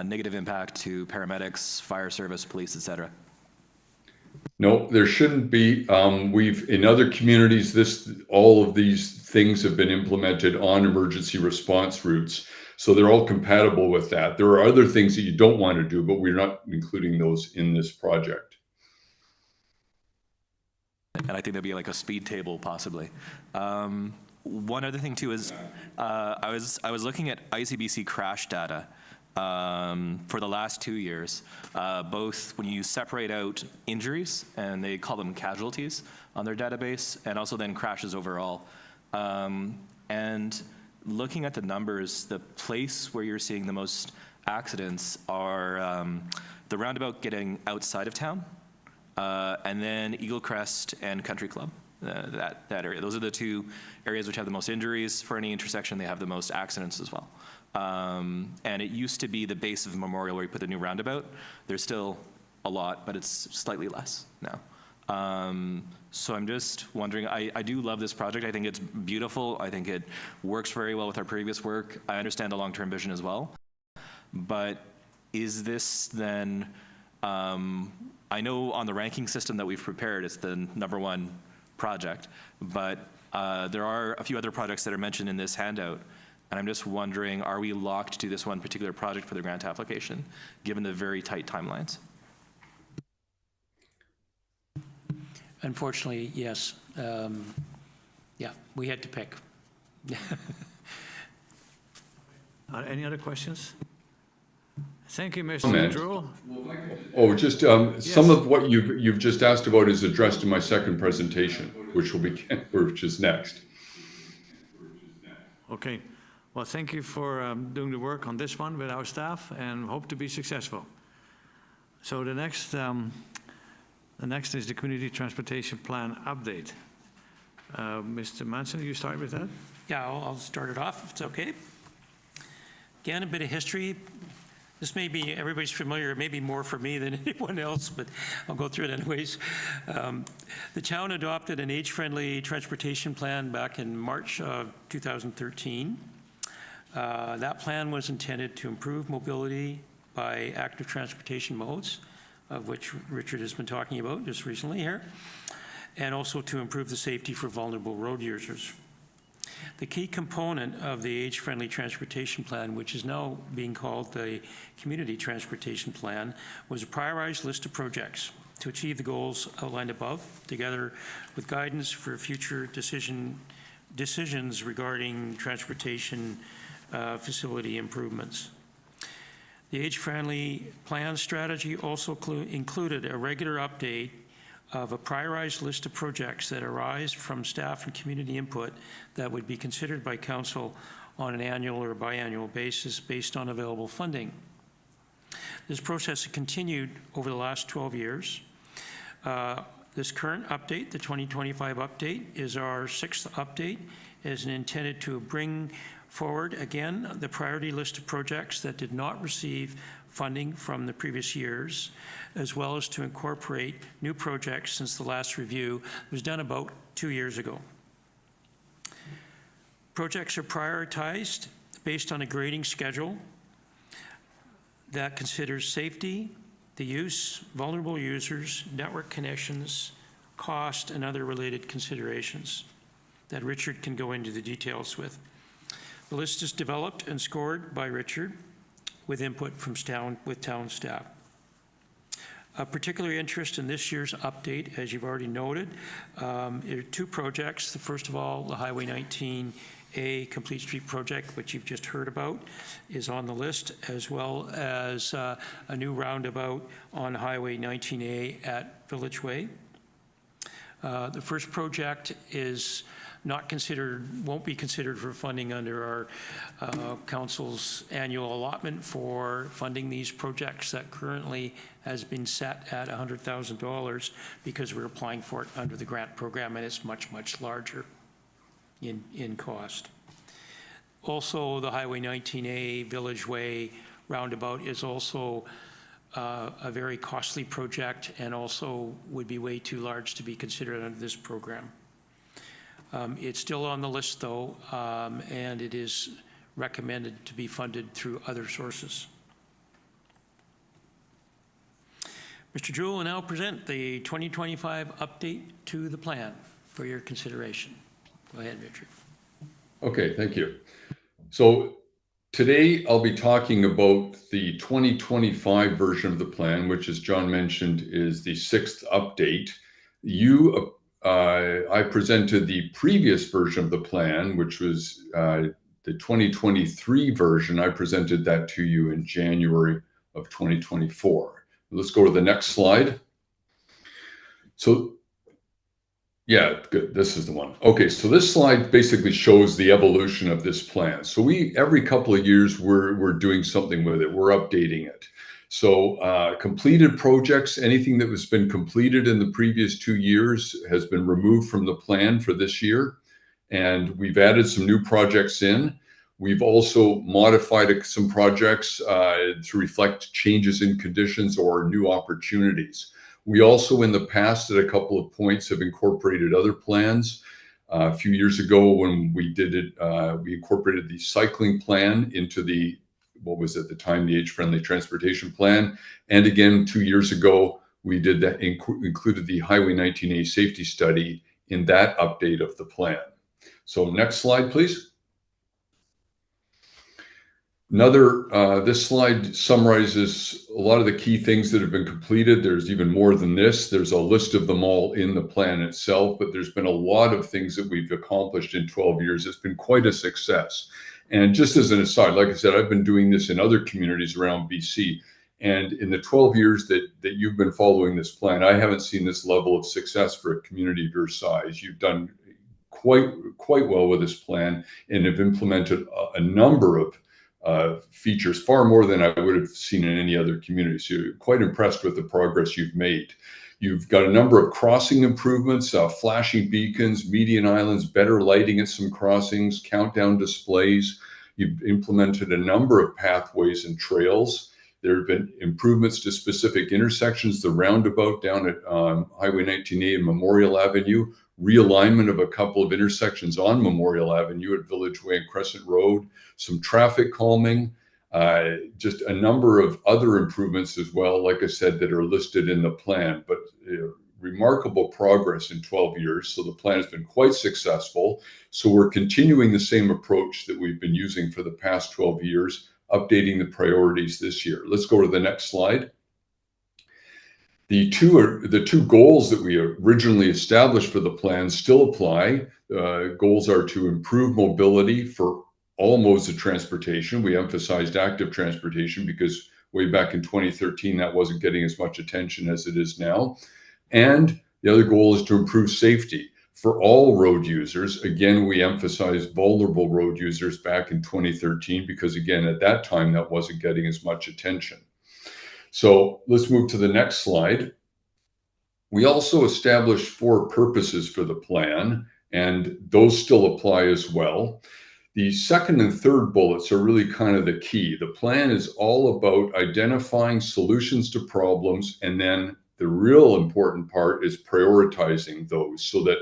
negative impact to paramedics, fire service, police, et cetera. No, there shouldn't be. In other communities, all of these things have been implemented on emergency response routes. So they're all compatible with that. There are other things that you don't want to do, but we're not including those in this project. And I think there'd be like a speed table possibly. One other thing too is, I was looking at ICBC crash data for the last 2 years, both when you separate out injuries, and they call them casualties on their database, and also then crashes overall. And looking at the numbers, the place where you're seeing the most accidents are the roundabout getting outside of town, and then Eagle Crest and Country Club, that area. Those are the two areas which have the most injuries. For any intersection, they have the most accidents as well. And it used to be the base of Memorial where you put the new roundabout. There's still a lot, but it's slightly less now. So I'm just wondering, I do love this project. I think it's beautiful. I think it works very well with our previous work. I understand the long-term vision as well. But is this then, I know on the ranking system that we've prepared, it's the #1 project, but there are a few other projects that are mentioned in this handout. And I'm just wondering, are we locked to this one particular project for the grant application, given the very tight timelines? Unfortunately, yes. Yeah, we had to pick. Any other questions? Thank you, Mr. Comment. Drouel. Oh, just some of what you've just asked about is addressed in my second presentation, which is next. Okay. Well, thank you for doing the work on this one with our staff, and hope to be successful. So the next is the Community Transportation Plan update. Mr. Manson, you start with that? Yeah, I'll start it off, if it's okay. Again, a bit of history. This may be, everybody's familiar, it may be more for me than anyone else, but I'll go through it anyways. The town adopted an age-friendly transportation plan back in March of 2013. That plan was intended to improve mobility by active transportation modes, of which Richard has been talking about just recently here, and also to improve the safety for vulnerable road users. The key component of the age-friendly transportation plan, which is now being called the Community Transportation Plan, was a prioritized list of projects to achieve the goals outlined above, together with guidance for future decisions regarding transportation facility improvements. The age-friendly plan strategy also included a regular update of a prioritized list of projects that arise from staff and community input that would be considered by council on an annual or biannual basis based on available funding. This process has continued over the last 12 years. This current update, the 2025 update, is our 6th update, is intended to bring forward, again, the priority list of projects that did not receive funding from the previous years, as well as to incorporate new projects since the last review was done about 2 years ago. Projects are prioritized based on a grading schedule that considers safety, the use, vulnerable users, network connections, cost, and other related considerations that Richard can go into the details with. The list is developed and scored by Richard with input from town staff. Of particular interest in this year's update, as you've already noted, are 2 projects. First of all, the Highway 19A Complete Street project, which you've just heard about, is on the list, as well as a new roundabout on Highway 19A at Village Way. The first project is not considered, won't be considered for funding under our council's annual allotment for funding these projects that currently has been set at $100,000 because we're applying for it under the grant program, and it's much, much larger in cost. Also, the Highway 19A Village Way roundabout is also a very costly project and also would be way too large to be considered under this program. It's still on the list, though, and it is recommended to be funded through other sources. Mr. Jewell will now present the 2025 update to the plan for your consideration. Go ahead, Richard. Okay, thank you. So today I'll be talking about the 2025 version of the plan, which, as John mentioned, is the 6th update. I presented the previous version of the plan, which was the 2023 version. I presented that to you in January of 2024. Let's go to the next slide. So, yeah, good. This is the one. Okay, so this slide basically shows the evolution of this plan. So every couple of years, we're doing something with it. We're updating it. So completed projects, anything that has been completed in the previous 2 years has been removed from the plan for this year. And we've added some new projects in. We've also modified some projects to reflect changes in conditions or new opportunities. We also, in the past, at a couple of points, have incorporated other plans. A few years ago, when we did it, we incorporated the cycling plan into what was at the time the Age-Friendly Transportation Plan. And again, 2 years ago, we did that, included the Highway 19A safety study in that update of the plan. So next slide, please. This slide summarizes a lot of the key things that have been completed. There's even more than this. There's a list of them all in the plan itself, but there's been a lot of things that we've accomplished in 12 years. It's been quite a success. And just as an aside, like I said, I've been doing this in other communities around BC. And in the 12 years that you've been following this plan, I haven't seen this level of success for a community of your size. You've done quite well with this plan and have implemented a number of features, far more than I would have seen in any other community. So you're quite impressed with the progress you've made. You've got a number of crossing improvements, flashing beacons, median islands, better lighting at some crossings, countdown displays. You've implemented a number of pathways and trails. There have been improvements to specific intersections, the roundabout down at Highway 19A and Memorial Avenue, realignment of a couple of intersections on Memorial Avenue at Village Way and Crescent Road, some traffic calming, just a number of other improvements as well, like I said, that are listed in the plan. But remarkable progress in 12 years. So the plan has been quite successful. So we're continuing the same approach that we've been using for the past 12 years, updating the priorities this year. Let's go to the next slide. The two goals that we originally established for the plan still apply. Goals are to improve mobility for all modes of transportation. We emphasized active transportation because way back in 2013, that wasn't getting as much attention as it is now. And the other goal is to improve safety for all road users. Again, we emphasized vulnerable road users back in 2013 because, again, at that time, that wasn't getting as much attention. So let's move to the next slide. We also established 4 purposes for the plan, and those still apply as well. The second and third bullets are really kind of the key. The plan is all about identifying solutions to problems, and then the real important part is prioritizing those so that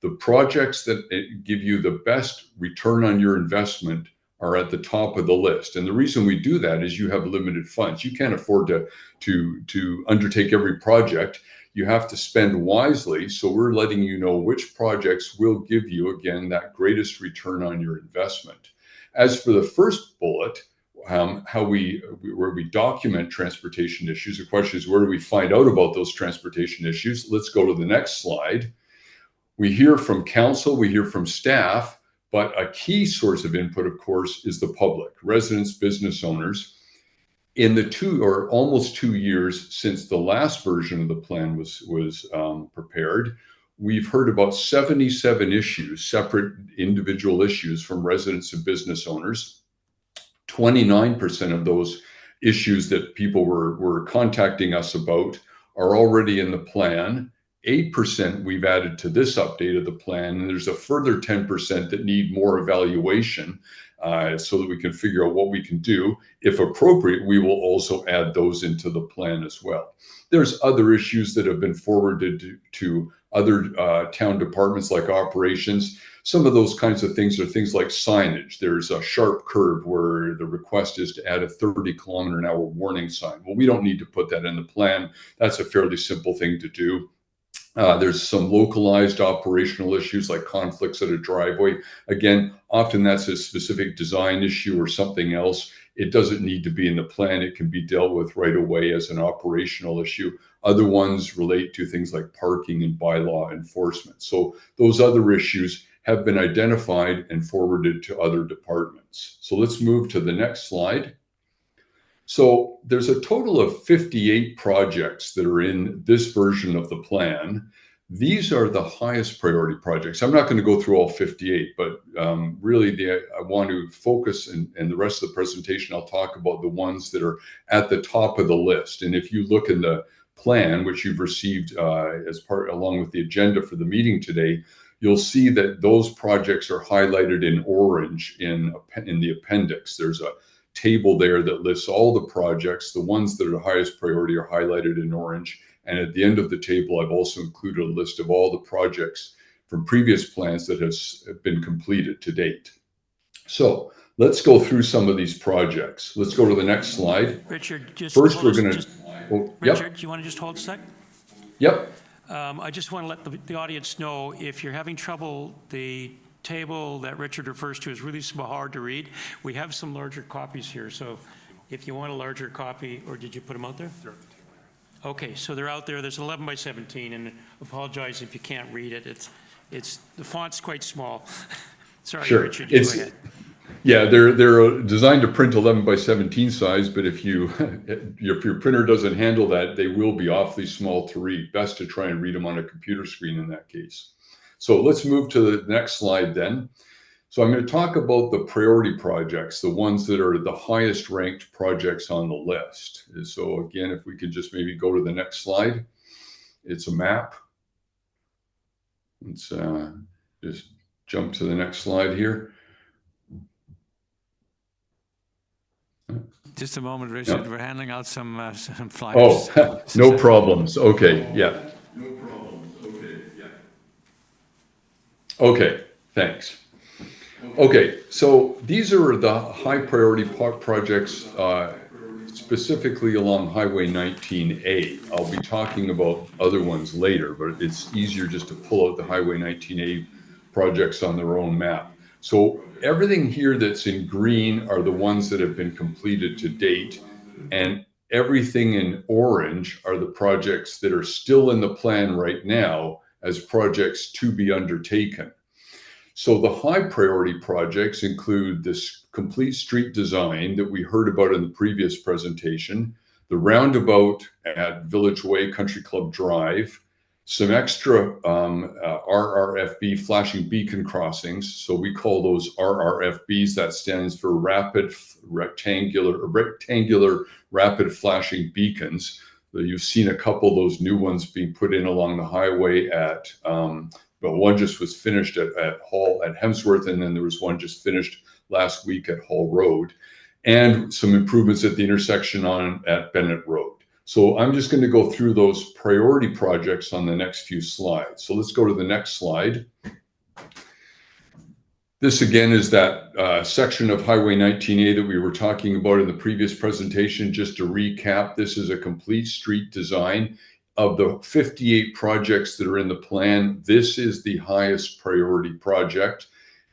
the projects that give you the best return on your investment are at the top of the list. And the reason we do that is you have limited funds. You can't afford to undertake every project. You have to spend wisely. So we're letting you know which projects will give you, again, that greatest return on your investment. As for the first bullet, where we document transportation issues, the question is, where do we find out about those transportation issues? Let's go to the next slide. We hear from council, we hear from staff, but a key source of input, of course, is the public, residents, business owners. In the almost 2 years since the last version of the plan was prepared, we've heard about 77 issues, separate individual issues from residents and business owners. 29% of those issues that people were contacting us about are already in the plan. 8% we've added to this update of the plan, and there's a further 10% that need more evaluation so that we can figure out what we can do. If appropriate, we will also add those into the plan as well. There's other issues that have been forwarded to other town departments like operations. Some of those kinds of things are things like signage. There's a sharp curve where the request is to add a 30-kilometer-an-hour warning sign. Well, we don't need to put that in the plan. That's a fairly simple thing to do. There's some localized operational issues like conflicts at a driveway. Again, often that's a specific design issue or something else. It doesn't need to be in the plan. It can be dealt with right away as an operational issue. Other ones relate to things like parking and bylaw enforcement. So those other issues have been identified and forwarded to other departments. So let's move to the next slide. So there's a total of 58 projects that are in this version of the plan. These are the highest priority projects. I'm not going to go through all 58, but really I want to focus, and the rest of the presentation, I'll talk about the ones that are at the top of the list. And if you look in the plan, which you've received along with the agenda for the meeting today, you'll see that those projects are highlighted in orange in the appendix. There's a table there that lists all the projects. The ones that are the highest priority are highlighted in orange. And at the end of the table, I've also included a list of all the projects from previous plans that have been completed to date. So let's go through some of these projects. Let's go to the next slide. Richard, just First, hold we're us- going just- to. Richard, do you want to just hold a sec? Yep. I just want to let the audience know, if you're having trouble, the table that Richard refers to is really hard to read. We have some larger copies here, so if you want a larger copy, or did you put them out there? Okay, so they're out there. There's 11 by 17, and apologize if you can't read it. It's the font's quite small. Sorry, Sure. Richard, you go ahead. Yeah, they're designed to print 11 by 17 size, but if your printer doesn't handle that, they will be awfully small to read. Best to try and read them on a computer screen in that case. So let's move to the next slide then. So I'm going to talk about the priority projects, the ones that are the highest ranked projects on the list. So again, if we could just maybe go to the next slide. It's a map. Let's just jump to the next slide here. Just a moment, Richard. Yep. We're handing out some flyers. Oh, no problems. Okay, yeah. No problems. Okay, yeah. Okay, thanks. Okay, so these are the high priority projects specifically along Highway 19A. I'll be talking about other ones later, but it's easier just to pull out the Highway 19A projects on their own map. So everything here that's in green are the ones that have been completed to date, and everything in orange are the projects that are still in the plan right now as projects to be undertaken. So the high priority projects include this complete street design that we heard about in the previous presentation, the roundabout at Village Way Country Club Drive, some extra RRFB flashing beacon crossings. So we call those RRFBs. That stands for rectangular rapid flashing beacons. You've seen a couple of those new ones being put in along the highway at, but one just was finished at Hemsworth, and then there was one just finished last week at Hall Road, and some improvements at the intersection at Bennett Road. So I'm just going to go through those priority projects on the next few slides. So let's go to the next slide. This again is that section of Highway 19A that we were talking about in the previous presentation. Just to recap, this is a complete street design. Of the 58 projects that are in the plan, this is the highest priority project.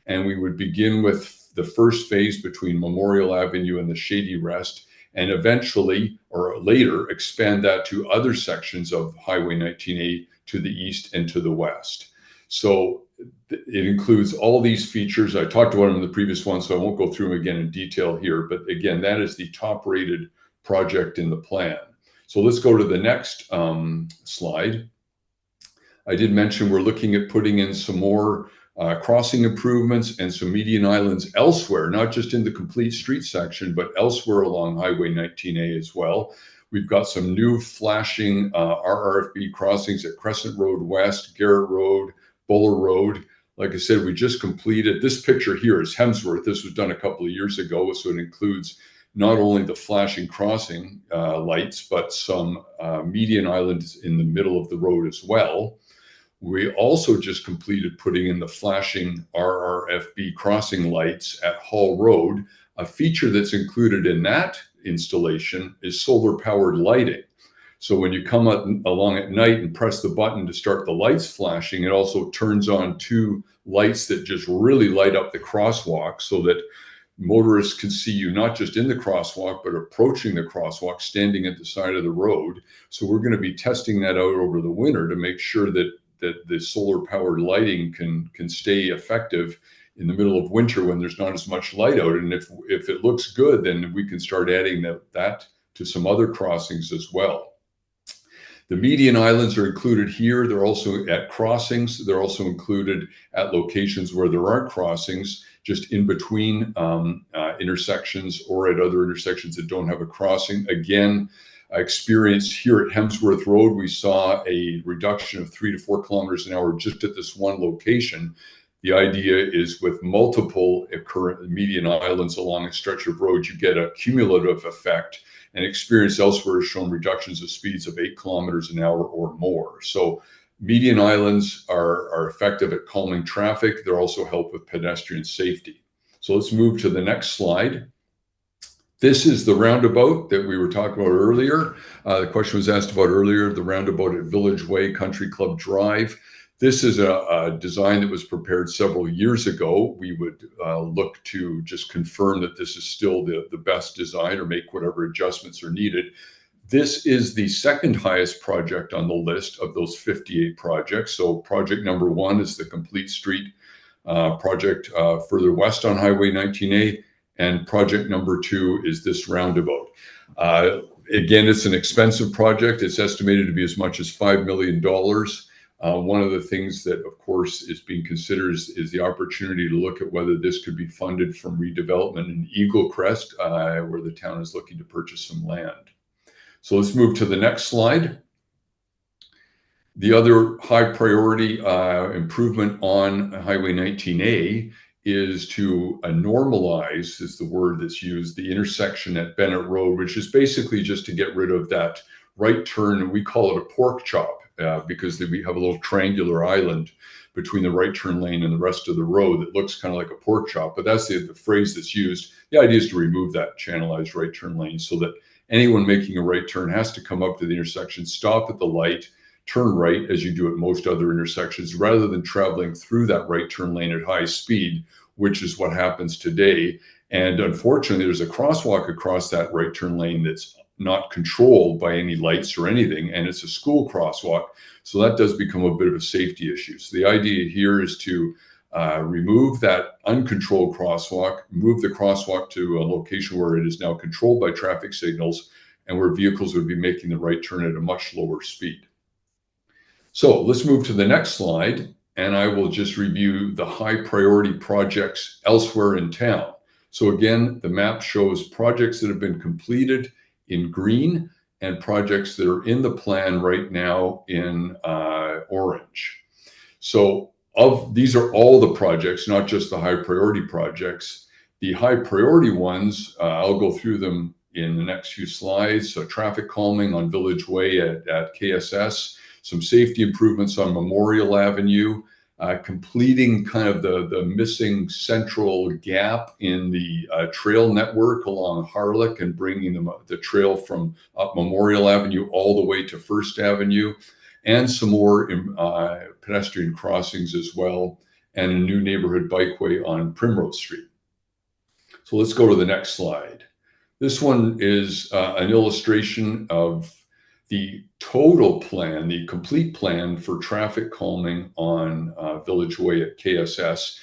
And we would begin with the first phase between Memorial Avenue and the Shady Rest, and eventually or later expand that to other sections of Highway 19A to the east and to the west. So it includes all these features. I talked about them in the previous one, so I won't go through them again in detail here. But again, that is the top rated project in the plan. So let's go to the next slide. I did mention we're looking at putting in some more crossing improvements and some median islands elsewhere, not just in the complete street section, but elsewhere along Highway 19A as well. We've got some new flashing RRFB crossings at Crescent Road West, Garrett Road, Buller Road. Like I said, we just completed, this picture here is Hemsworth. This was done a couple of years ago, so it includes not only the flashing crossing lights, but some median islands in the middle of the road as well. we also just completed putting in the flashing RRFB crossing lights at Hall Road. A feature that's included in that installation is solar powered lighting. So when you come along at night and press the button to start the lights flashing, it also turns on 2 lights that just really light up the crosswalk so that motorists can see you not just in the crosswalk, but approaching the crosswalk, standing at the side of the road. So we're going to be testing that out over the winter to make sure that the solar powered lighting can stay effective in the middle of winter when there's not as much light out. And if it looks good, then we can start adding that to some other crossings as well. The median islands are included here. They're also at crossings. They're also included at locations where there aren't crossings, just in between intersections or at other intersections that don't have a crossing. Again, experience here at Hemsworth Road, we saw a reduction of 3 to 4 kilometers an hour just at this one location. The idea is with multiple current median islands along a stretch of road, you get a cumulative effect, and experience elsewhere has shown reductions of speeds of 8 kilometers an hour or more. So median islands are effective at calming traffic. They're also help with pedestrian safety. So let's move to the next slide. This is the roundabout that we were talking about earlier. The question was asked about earlier, the roundabout at Village Way, Country Club Drive. This is a design that was prepared several years ago. We would look to just confirm that this is still the best design or make whatever adjustments are needed. This is the second highest project on the list of those 58 projects. So project number 1 is the Complete Street project further west on Highway 19A. And project number 2 is this roundabout. Again, it's an expensive project. It's estimated to be as much as $5 million. One of the things that, of course, is being considered is the opportunity to look at whether this could be funded from redevelopment in Eagle Crest, where the town is looking to purchase some land. So let's move to the next slide. The other high priority improvement on Highway 19A is to normalize, is the word that's used, the intersection at Bennett Road, which is basically just to get rid of that right turn, and we call it a pork chop because we have a little triangular island between the right turn lane and the rest of the road that looks kind of like a pork chop, but that's the phrase that's used. The idea is to remove that channelized right turn lane so that anyone making a right turn has to come up to the intersection, stop at the light, turn right as you do at most other intersections, rather than traveling through that right turn lane at high speed, which is what happens today. And unfortunately, there's a crosswalk across that right turn lane that's not controlled by any lights or anything, and it's a school crosswalk. So that does become a bit of a safety issue. So the idea here is to remove that uncontrolled crosswalk, move the crosswalk to a location where it is now controlled by traffic signals and where vehicles would be making the right turn at a much lower speed. So let's move to the next slide, and I will just review the high priority projects elsewhere in town. So again, the map shows projects that have been completed in green and projects that are in the plan right now in orange. So these are all the projects, not just the high priority projects. The high priority ones, I'll go through them in the next few slides. So traffic calming on Village Way at KSS, some safety improvements on Memorial Avenue, completing kind of the missing central gap in the trail network along Harlech and bringing the trail from up Memorial Avenue all the way to First Avenue, and some more pedestrian crossings as well, and a new neighborhood bikeway on Primrose Street. So let's go to the next slide. This one is an illustration of the total plan, the complete plan for traffic calming on Village Way at KSS.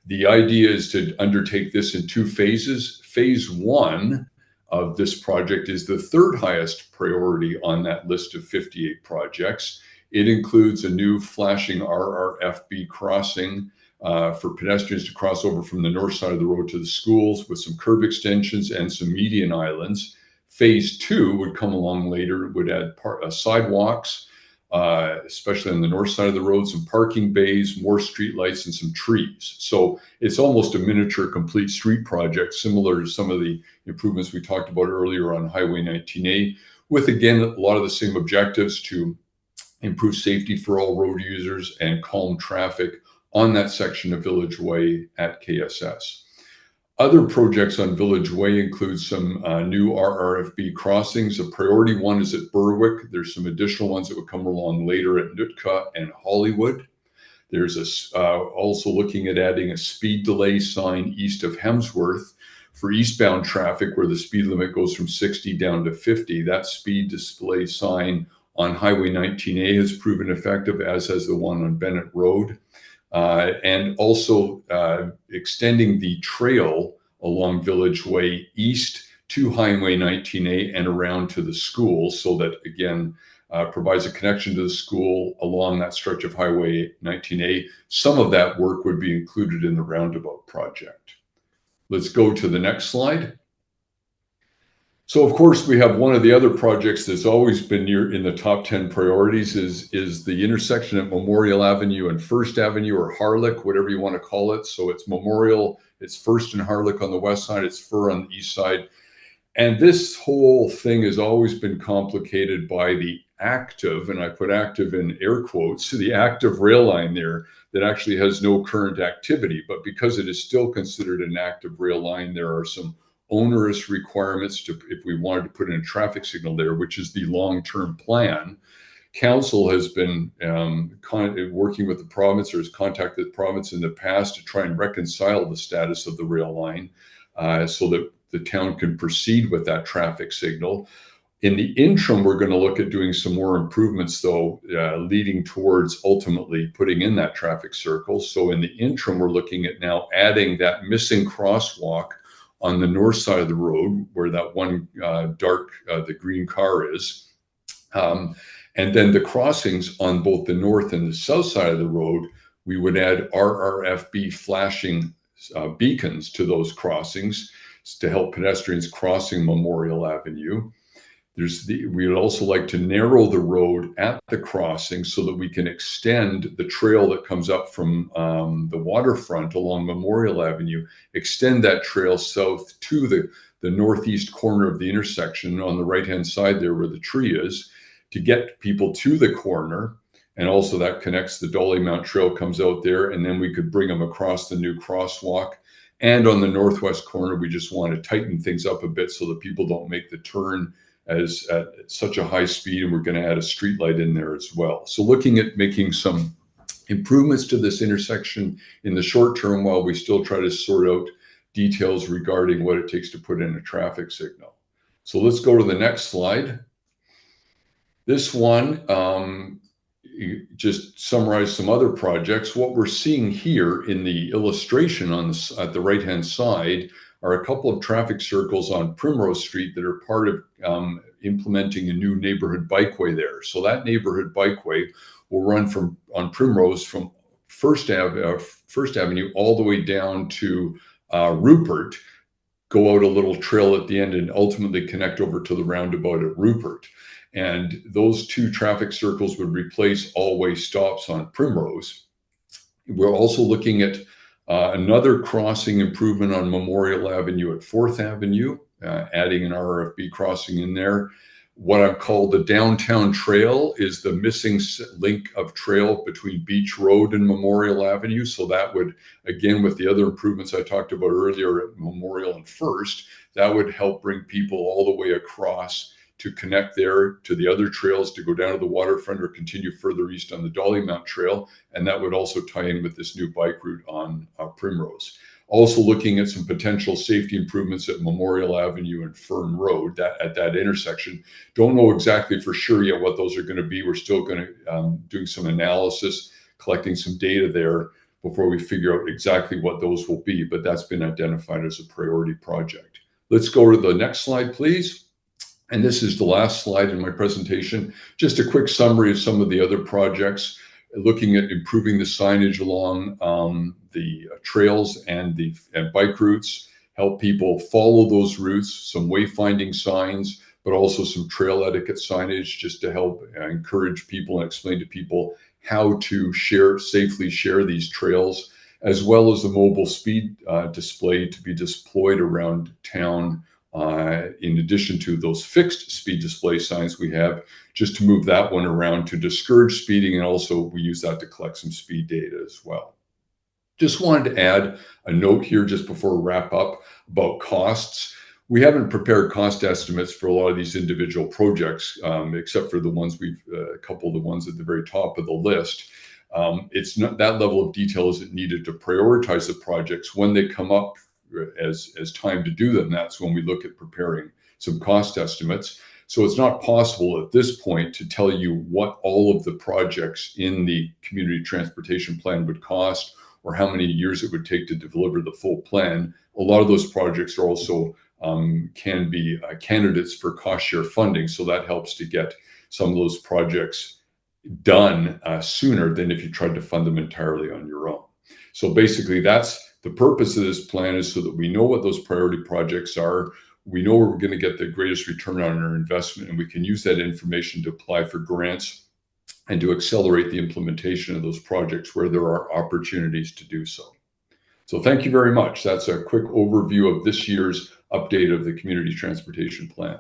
The idea is to undertake this in 2 phases. Phase 1 of this project is the 3rd highest priority on that list of 58 projects. It includes a new flashing RRFB crossing for pedestrians to cross over from the north side of the road to the schools, with some curb extensions and some median islands. Phase 2 would come along later, would add sidewalks, especially on the north side of the road, some parking bays, more streetlights, and some trees. So it's almost a miniature complete street project, similar to some of the improvements we talked about earlier on Highway 19A, with, again, a lot of the same objectives to improve safety for all road users, and calm traffic on that section of Village Way at KSS. Other projects on Village Way include some new RRFB crossings. A priority one is at Berwick. There's some additional ones that would come along later at Nootka and Hollywood. There's also looking at adding a speed delay sign east of Hemsworth for eastbound traffic where the speed limit goes from 60 down to 50. That speed display sign on Highway 19A has proven effective, as has the one on Bennett Road. And also extending the trail along Village Way east to Highway 19A and around to the school, so that, again, provides a connection to the school along that stretch of Highway 19A. Some of that work would be included in the roundabout project. Let's go to the next slide. So, of course, we have one of the other projects that's always been in the top 10 priorities is the intersection at Memorial Avenue and First Avenue, or Harlech, whatever you want to call it. So it's Memorial, it's First and Harlech on the west side, it's Fur on the east side. And this whole thing has always been complicated by the active, and I put active in air quotes, the active rail line there that actually has no current activity. But because it is still considered an active rail line, there are some onerous requirements if we wanted to put in a traffic signal there, which is the long-term plan. Council has been working with the province, or has contacted the province in the past to try and reconcile the status of the rail line so that the town can proceed with that traffic signal. In the interim, we're going to look at doing some more improvements, though, leading towards ultimately putting in that traffic circle. So in the interim, we're looking at now adding that missing crosswalk on the north side of the road, where that one the green car is. And then the crossings on both the north and the south side of the road, we would add RRFB flashing beacons to those crossings to help pedestrians crossing Memorial Avenue. We would also like to narrow the road at the crossing so that we can extend the trail that comes up from the waterfront along Memorial Avenue, extend that trail south to the northeast corner of the intersection on the right-hand side there where the tree is, to get people to the corner. And also that connects, the Dolly Mount Trail comes out there, and then we could bring them across the new crosswalk. And on the northwest corner, we just want to tighten things up a bit so that people don't make the turn at such a high speed, and we're going to add a street light in there as well. So looking at making some improvements to this intersection in the short term while we still try to sort out details regarding what it takes to put in a traffic signal. So let's go to the next slide. This one just summarize some other projects. What we're seeing here in the illustration at the right-hand side are a couple of traffic circles on Primrose Street that are part of implementing a new neighborhood bikeway there. So that neighborhood bikeway will run on Primrose from First Avenue all the way down to Rupert, go out a little trail at the end, and ultimately connect over to the roundabout at Rupert. And those two traffic circles would replace all-way stops on Primrose. We're also looking at another crossing improvement on Memorial Avenue at 4th Avenue, adding an RRFB crossing in there. What I've called the downtown trail is the missing link of trail between Beach Road and Memorial Avenue. So that would, again, with the other improvements I talked about earlier at Memorial and First, that would help bring people all the way across to connect there to the other trails, to go down to the waterfront or continue further east on the Dolly Mount Trail. And that would also tie in with this new bike route on Primrose. Also looking at some potential safety improvements at Memorial Avenue and Fern Road at that intersection. Don't know exactly for sure yet what those are going to be. We're still going to doing some analysis, collecting some data there before we figure out exactly what those will be, but that's been identified as a priority project. Let's go to the next slide, please. And this is the last slide in my presentation. Just a quick summary of some of the other projects, looking at improving the signage along the trails and the bike routes, help people follow those routes, some wayfinding signs, but also some trail etiquette signage just to help encourage people and explain to people how to safely share these trails, as well as the mobile speed display to be deployed around town in addition to those fixed speed display signs we have, just to move that one around to discourage speeding. And also we use that to collect some speed data as well. Just wanted to add a note here just before we wrap up about costs. We haven't prepared cost estimates for a lot of these individual projects, except for the ones a couple of the ones at the very top of the list. It's not that level of detail isn't needed to prioritize the projects when they come up as time to do them. That's when we look at preparing some cost estimates. So it's not possible at this point to tell you what all of the projects in the community transportation plan would cost, or how many years it would take to deliver the full plan. A lot of those projects are also can be candidates for cost share funding. So that helps to get some of those projects done sooner than if you tried to fund them entirely on your own. So basically that's the purpose of this plan, is so that we know what those priority projects are. We know where we're going to get the greatest return on our investment, and we can use that information to apply for grants and to accelerate the implementation of those projects where there are opportunities to do so. So thank you very much. That's a quick overview of this year's update of the Community Transportation Plan.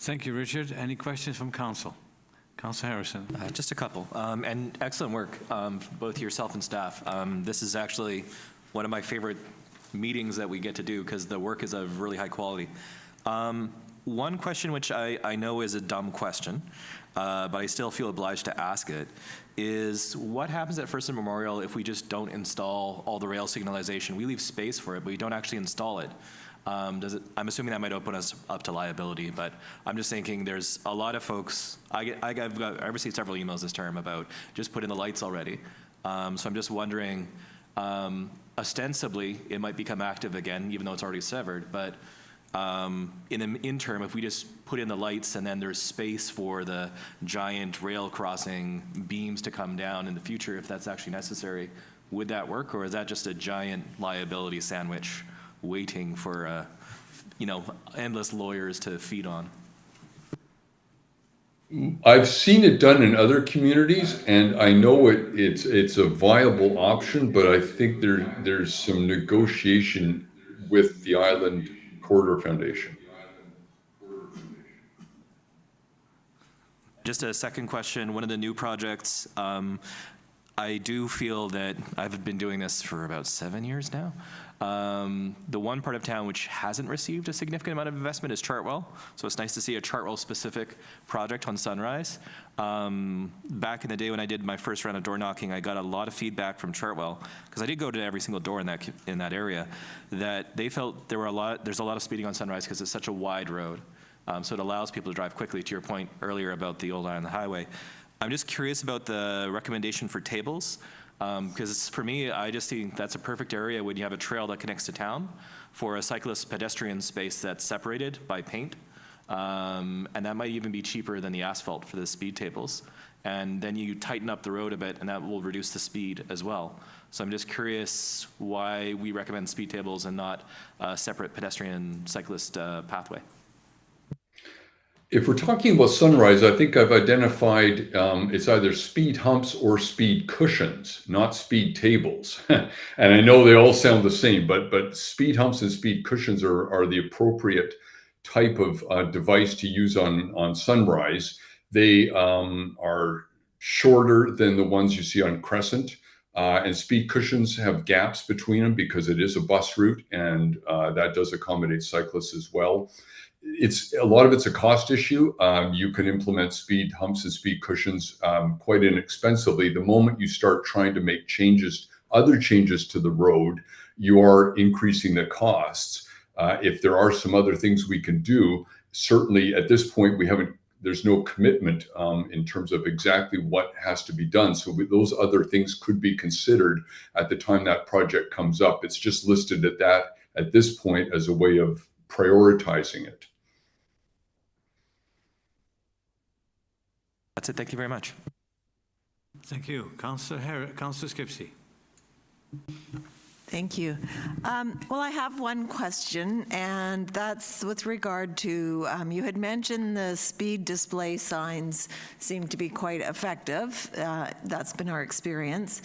Thank you, Richard. Any questions from Council? Councillor Harrison. Just a couple. And excellent work, both yourself and staff. This is actually one of my favorite meetings that we get to do because the work is of really high quality. One question which I know is a dumb question, but I still feel obliged to ask it, is what happens at First and Memorial if we just don't install all the rail signalization? We leave space for it, but we don't actually install it. I'm assuming that might open us up to liability, but I'm just thinking there's a lot of folks, I've received several emails this term about just put in the lights already. So I'm just wondering, ostensibly, it might become active again, even though it's already severed, but in the interim, if we just put in the lights and then there's space for the giant rail crossing beams to come down in the future, if that's actually necessary, would that work, or is that just a giant liability sandwich waiting for, endless lawyers to feed on? I've seen it done in other communities, and I know it's a viable option, but I think there's some negotiation with the Island Corridor Foundation. Just a second question, one of the new projects, I do feel that I've been doing this for about 7 years now. The one part of town which hasn't received a significant amount of investment is Chartwell. So it's nice to see a Chartwell-specific project on Sunrise. Back in the day when I did my first round of door knocking, I got a lot of feedback from Chartwell, because I did go to every single door in that area, that they felt there's a lot of speeding on Sunrise because it's such a wide road. So it allows people to drive quickly, to your point earlier about the old Island Highway. I'm just curious about the recommendation for tables, because for me, I just think that's a perfect area when you have a trail that connects to town for a cyclist pedestrian space that's separated by paint. And that might even be cheaper than the asphalt for the speed tables. And then you tighten up the road a bit, and that will reduce the speed as well. So I'm just curious why we recommend speed tables and not a separate pedestrian cyclist pathway. If we're talking about Sunrise, I think I've identified it's either speed humps or speed cushions, not speed tables. And I know they all sound the same, but speed humps and speed cushions are the appropriate type of device to use on Sunrise. They are shorter than the ones you see on Crescent. And speed cushions have gaps between them because it is a bus route, and that does accommodate cyclists as well. A lot of it's a cost issue. You can implement speed humps and speed cushions quite inexpensively. The moment you start trying to make other changes to the road, you are increasing the costs. If there are some other things we can do, certainly at this point there's no commitment in terms of exactly what has to be done. So those other things could be considered at the time that project comes up. It's just listed at this point as a way of prioritizing it. That's it. Thank you very much. Thank you. Councillor Skipsey. Thank you. Well, I have one question, and that's with regard to, you had mentioned the speed display signs seem to be quite effective. That's been our experience.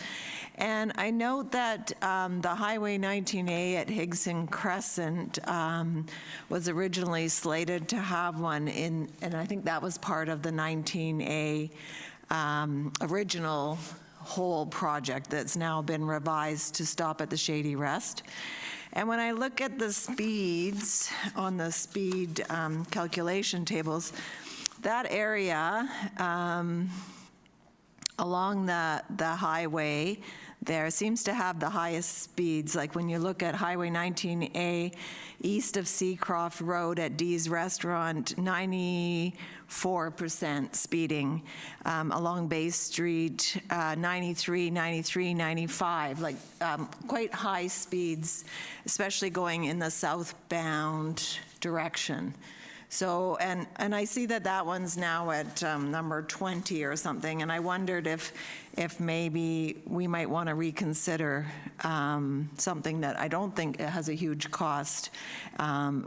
And I note that the Highway 19A at Higson Crescent was originally slated to have one in, and I think that was part of the 19A original whole project that's now been revised to stop at the Shady Rest. And when I look at the speeds on the speed calculation tables, that area along the highway there seems to have the highest speeds. Like when you look at Highway 19A east of Seacroft Road at Dee's Restaurant, 94% speeding. Along Bay Street, 93, 93, 95, like quite high speeds, especially going in the southbound direction. So, and I see that that one's now at number 20 or something, and I wondered if maybe we might want to reconsider something that I don't think has a huge cost,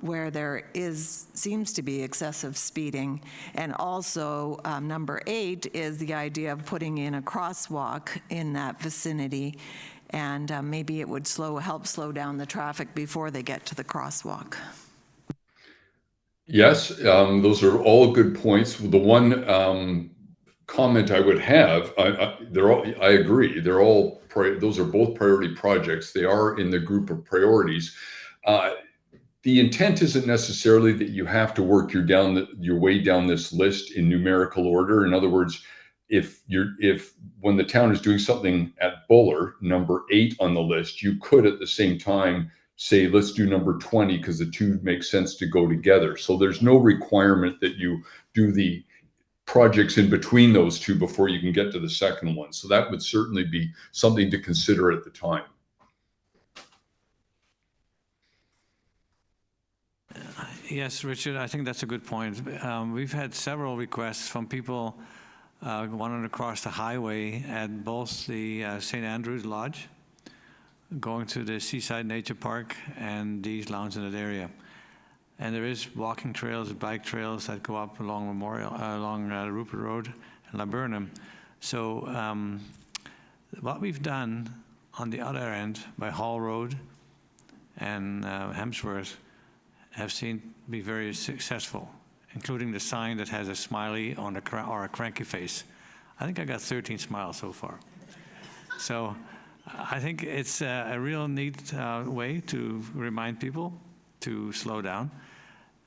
where there seems to be excessive speeding. And also, number 8 is the idea of putting in a crosswalk in that vicinity, and maybe it would help slow down the traffic before they get to the crosswalk. Yes, those are all good points. The one comment I would have, I agree. Those are both priority projects. They are in the group of priorities. The intent isn't necessarily that you have to work your way down this list in numerical order. In other words, if when the town is doing something at Buller, number 8 on the list, you could at the same time say, let's do number 20 because the two make sense to go together. So there's no requirement that you do the projects in between those two before you can get to the second one. So that would certainly be something to consider at the time. Yes, Richard, I think that's a good point. We've had several requests from people wanting to cross the highway at both the St. Andrews Lodge, going to the Seaside Nature Park, and Dee's Lounge in that area. And there is walking trails, bike trails that go up along Rupert Road and Laburnum. So what we've done on the other end by Hall Road and Hemsworth have seen be very successful, including the sign that has a smiley or a cranky face. I think I got 13 smiles so far. So I think it's a real neat way to remind people to slow down.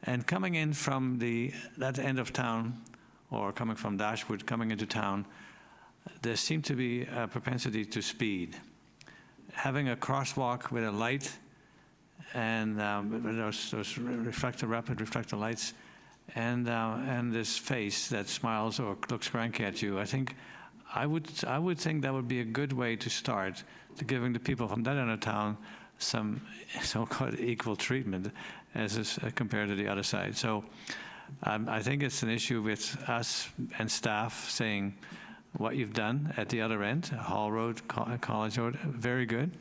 And coming in from that end of town, or coming from Dashwood, coming into town, there seemed to be a propensity to speed. Having a crosswalk with a light and those rapid reflector lights, and this face that smiles or looks cranky at you, I would think that would be a good way to start, to giving the people from that end of town some so-called equal treatment as compared to the other side. So I think it's an issue with us and staff saying what you've done at the other end, Hall Road, College Road, very good,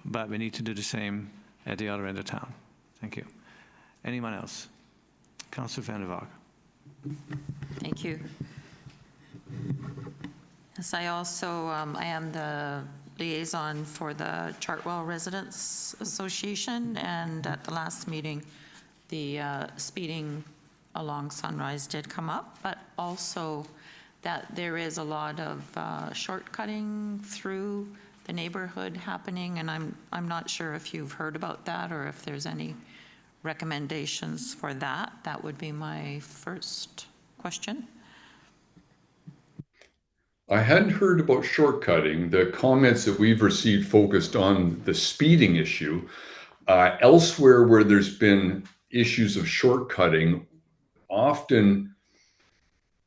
but we need to do the same at the other end of town. Thank you. Anyone else? Councillor Van der Waag. Thank you. Yes, I also, I am the liaison for the Chartwell Residents Association, and at the last meeting, the speeding along Sunrise did come up, but also that there is a lot of shortcutting through the neighborhood happening, and I'm not sure if you've heard about that or if there's any recommendations for that. That would be my first question. I hadn't heard about shortcutting. The comments that we've received focused on the speeding issue. Elsewhere where there's been issues of shortcutting, often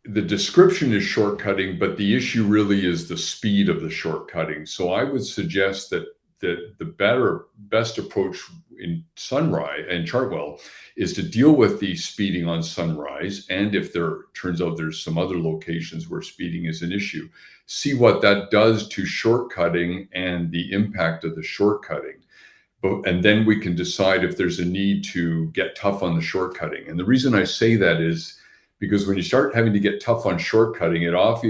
the description is shortcutting, but the issue really is the speed of the shortcutting. So I would suggest that that the best approach in Sunrise and Chartwell is to deal with the speeding on Sunrise, and if there turns out there's some other locations where speeding is an issue, see what that does to shortcutting and the impact of the shortcutting. And then we can decide if there's a need to get tough on the shortcutting. And the reason I say that is because when you start having to get tough on shortcutting,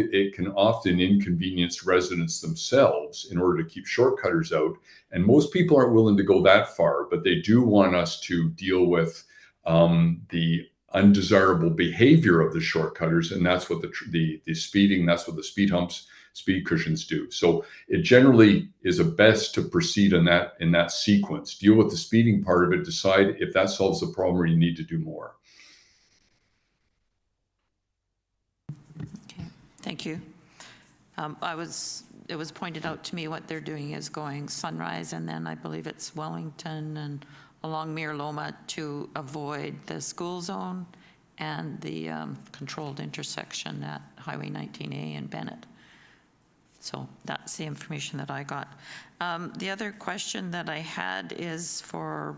it can often inconvenience residents themselves in order to keep shortcutters out. And most people aren't willing to go that far, but they do want us to deal with the undesirable behavior of the shortcutters, and that's what the speeding, that's what the speed humps, speed cushions do. So it generally is best to proceed in that sequence. Deal with the speeding part of it, decide if that solves the problem or you need to do more. Okay, thank you. It was pointed out to me what they're doing is going Sunrise, and then I believe it's Wellington and along Mir Loma to avoid the school zone and the controlled intersection at Highway 19A and Bennett. So that's the information that I got. The other question that I had is for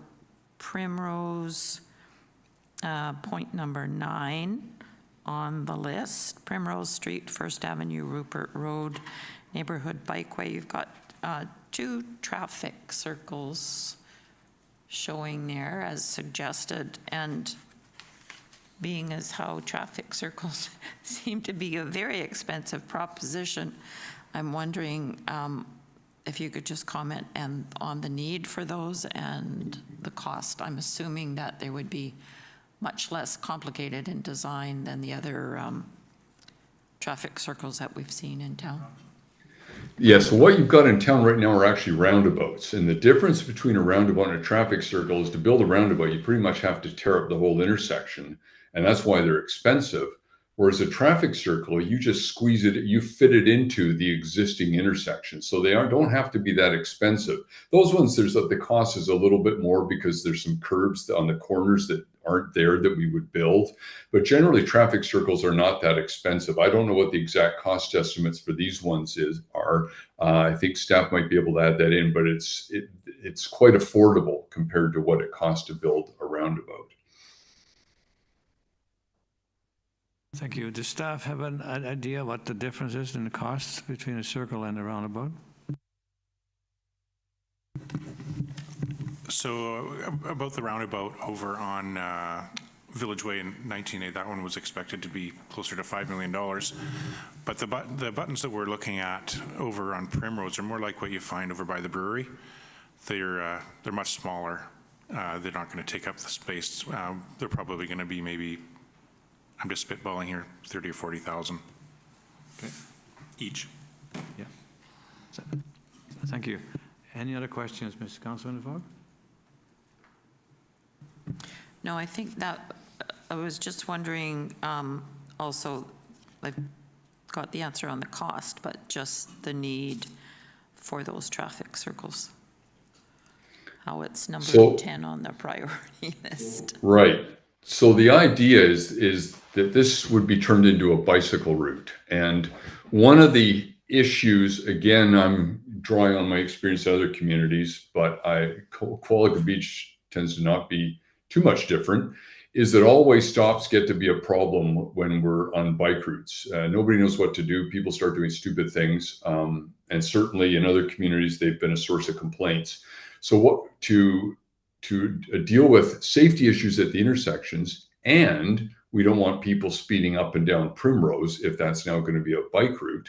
Primrose, point number 9 on the list. Primrose Street, First Avenue, Rupert Road, Neighborhood Bikeway. You've got 2 traffic circles showing there as suggested, and being as how traffic circles seem to be a very expensive proposition, I'm wondering if you could just comment on the need for those and the cost. I'm assuming that they would be much less complicated in design than the other traffic circles that we've seen in town. Yeah, so what you've got in town right now are actually roundabouts. And the difference between a roundabout and a traffic circle is to build a roundabout, you pretty much have to tear up the whole intersection. And that's why they're expensive. Whereas a traffic circle, you just squeeze it, you fit it into the existing intersection. So they don't have to be that expensive. Those ones, the cost is a little bit more because there's some curbs on the corners that aren't there that we would build. But generally, traffic circles are not that expensive. I don't know what the exact cost estimates for these ones are. I think staff might be able to add that in, but it's quite affordable compared to what it costs to build a roundabout. Thank you. Does staff have an idea what the difference is in the costs between a circle and a roundabout? So about the roundabout over on Village Way in 19A, that one was expected to be closer to $5 million. But the buttons that we're looking at over on Primrose are more like what you find over by the brewery. They're much smaller. They're not going to take up the space. They're probably going to be maybe, I'm just spitballing here, 30 or 40,000 each. Yeah. Thank you. Any other questions, Mr. Councilman Fogg? No, I think that, I was just wondering, also, I've got the answer on the cost, but just the need for those traffic circles. How it's number 10 on the priority list. Right. So the idea is that this would be turned into a bicycle route. And one of the issues, again, I'm drawing on my experience in other communities, but Qualicum Beach tends to not be too much different, is that all-way stops get to be a problem when we're on bike routes. Nobody knows what to do. People start doing stupid things. And certainly in other communities, they've been a source of complaints. So to deal with safety issues at the intersections, and we don't want people speeding up and down Primrose if that's now going to be a bike route,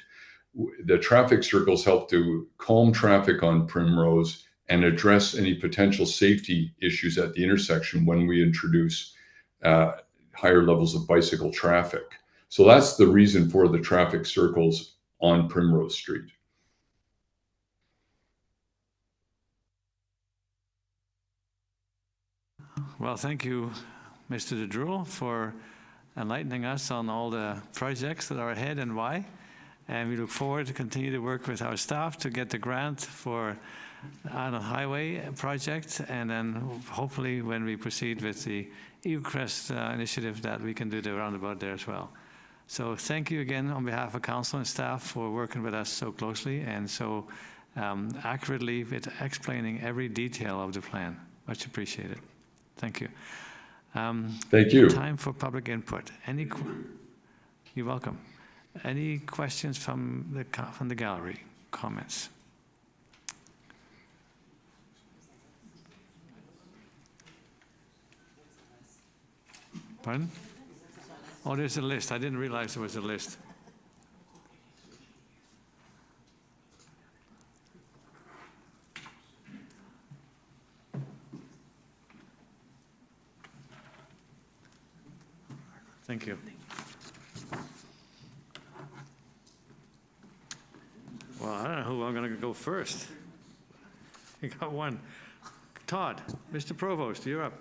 the traffic circles help to calm traffic on Primrose and address any potential safety issues at the intersection when we introduce higher levels of bicycle traffic. So that's the reason for the traffic circles on Primrose Street. Well, thank you, Mr. DeDruel, for enlightening us on all the projects that are ahead and why. And we look forward to continue to work with our staff to get the grant for the Island Highway project. And then hopefully when we proceed with the EUCREST initiative, that we can do the roundabout there as well. So thank you again on behalf of council and staff for working with us so closely and so accurately explaining every detail of the plan. Much appreciated. Thank you. Thank you. Time for public input. You're welcome. Any questions from the gallery? Comments? Pardon? Oh, there's a list. I didn't realize there was a list. Thank you. Well, I don't know who I'm going to go first. You got one. Todd, Mr. Provost, you're up.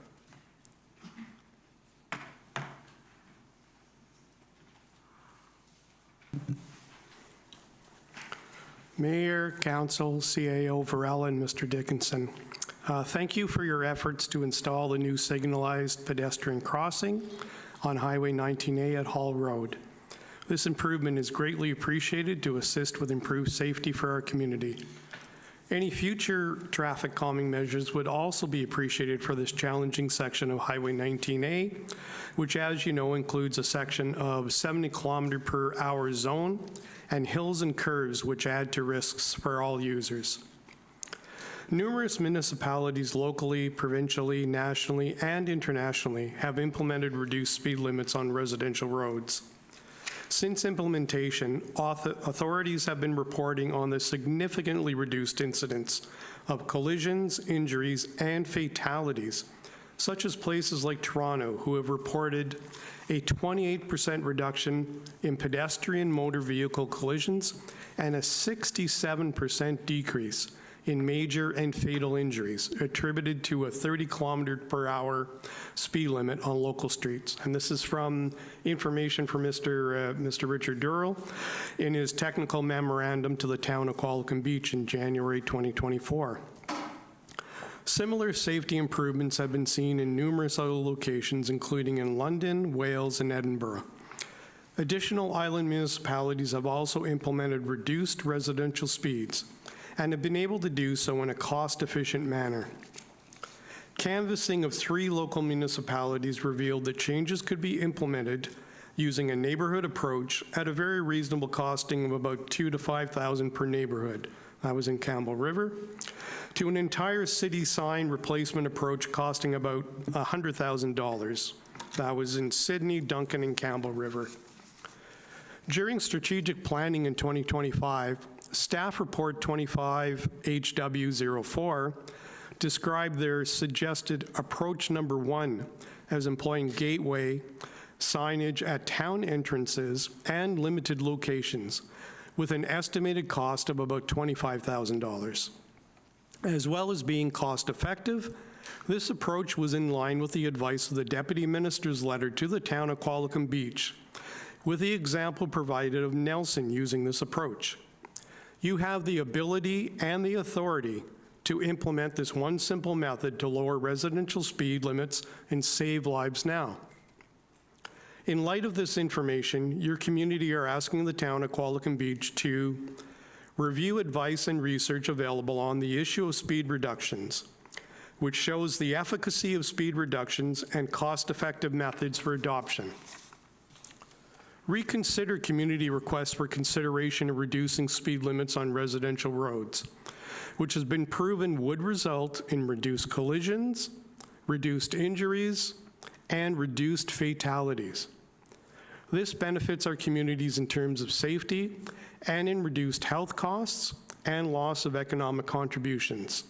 Mayor, Council, CAO Varela, and Mr. Dickinson. Thank you for your efforts to install the new signalized pedestrian crossing on Highway 19A at Hall Road. This improvement is greatly appreciated to assist with improved safety for our community. Any future traffic calming measures would also be appreciated for this challenging section of Highway 19A, which, as you know, includes a section of 70 km/h zone and hills and curves which add to risks for all users. Numerous municipalities locally, provincially, nationally, and internationally have implemented reduced speed limits on residential roads. Since implementation, authorities have been reporting on the significantly reduced incidence of collisions, injuries, and fatalities, such as places like Toronto, who have reported a 28% reduction in pedestrian motor vehicle collisions and a 67% decrease in major and fatal injuries attributed to a 30 km/h speed limit on local streets. And this is from information from Mr. Richard Durrell in his technical memorandum to the town of Qualicum Beach in January 2024. Similar safety improvements have been seen in numerous other locations, including in London, Wales, and Edinburgh. Additional island municipalities have also implemented reduced residential speeds and have been able to do so in a cost-efficient manner. Canvassing of 3 local municipalities revealed that changes could be implemented using a neighborhood approach at a very reasonable costing of about $2,000 to $5,000 per neighborhood. That was in Campbell River, to an entire city sign replacement approach costing about $100,000. That was in Sydney, Duncan, and Campbell River. During strategic planning in 2025, Staff Report 25HW04 described their suggested approach number 1 as employing gateway signage at town entrances and limited locations with an estimated cost of about $25,000. As well as being cost-effective, this approach was in line with the advice of the Deputy Minister's letter to the town of Qualicum Beach, with the example provided of Nelson using this approach. You have the ability and the authority to implement this one simple method to lower residential speed limits and save lives now. In light of this information, your community are asking the town of Qualicum Beach to review advice and research available on the issue of speed reductions, which shows the efficacy of speed reductions and cost-effective methods for adoption. Reconsider community requests for consideration of reducing speed limits on residential roads, which has been proven would result in reduced collisions, reduced injuries, and reduced fatalities. This benefits our communities in terms of safety and in reduced health costs and loss of economic contributions.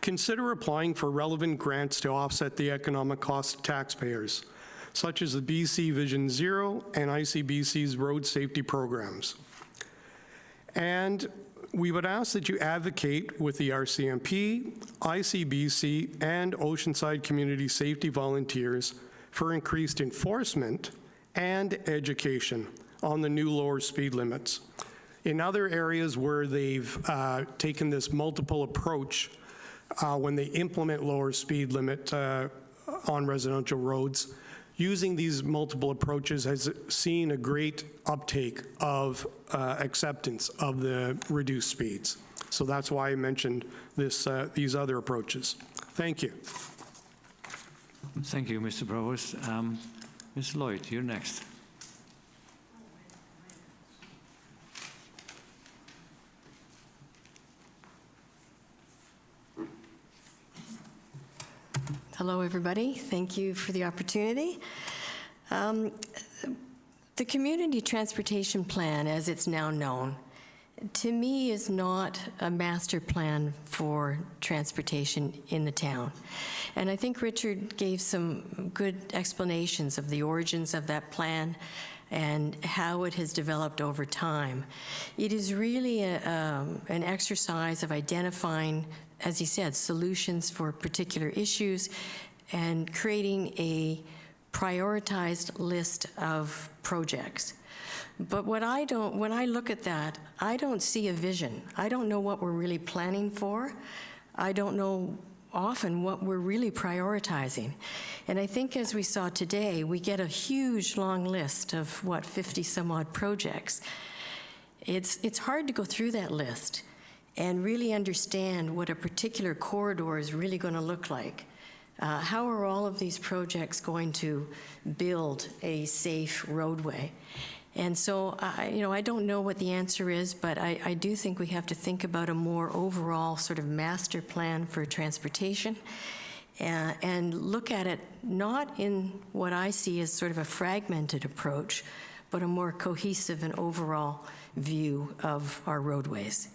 Consider applying for relevant grants to offset the economic costs to taxpayers, such as the BC Vision Zero and ICBC's road safety programs. And we would ask that you advocate with the RCMP, ICBC, and Oceanside Community Safety volunteers for increased enforcement and education on the new lower speed limits. In other areas where they've taken this multiple approach, when they implement lower speed limit on residential roads, using these multiple approaches has seen a great uptake of acceptance of the reduced speeds. So that's why I mentioned these other approaches. Thank you. Thank you, Mr. Provost. Ms. Lloyd, you're next. Hello, everybody. Thank you for the opportunity. The Community Transportation Plan, as it's now known, to me is not a master plan for transportation in the town. And I think Richard gave some good explanations of the origins of that plan and how it has developed over time. It is really an exercise of identifying, as he said, solutions for particular issues and creating a prioritized list of projects. But when I look at that, I don't see a vision. I don't know what we're really planning for. I don't know often what we're really prioritizing. And I think as we saw today, we get a huge long list of, 50 some odd projects. It's hard to go through that list and really understand what a particular corridor is really going to look like. How are all of these projects going to build a safe roadway? And so, I don't know what the answer is, but I do think we have to think about a more overall sort of master plan for transportation and look at it not in what I see as sort of a fragmented approach, but a more cohesive and overall view of our roadways.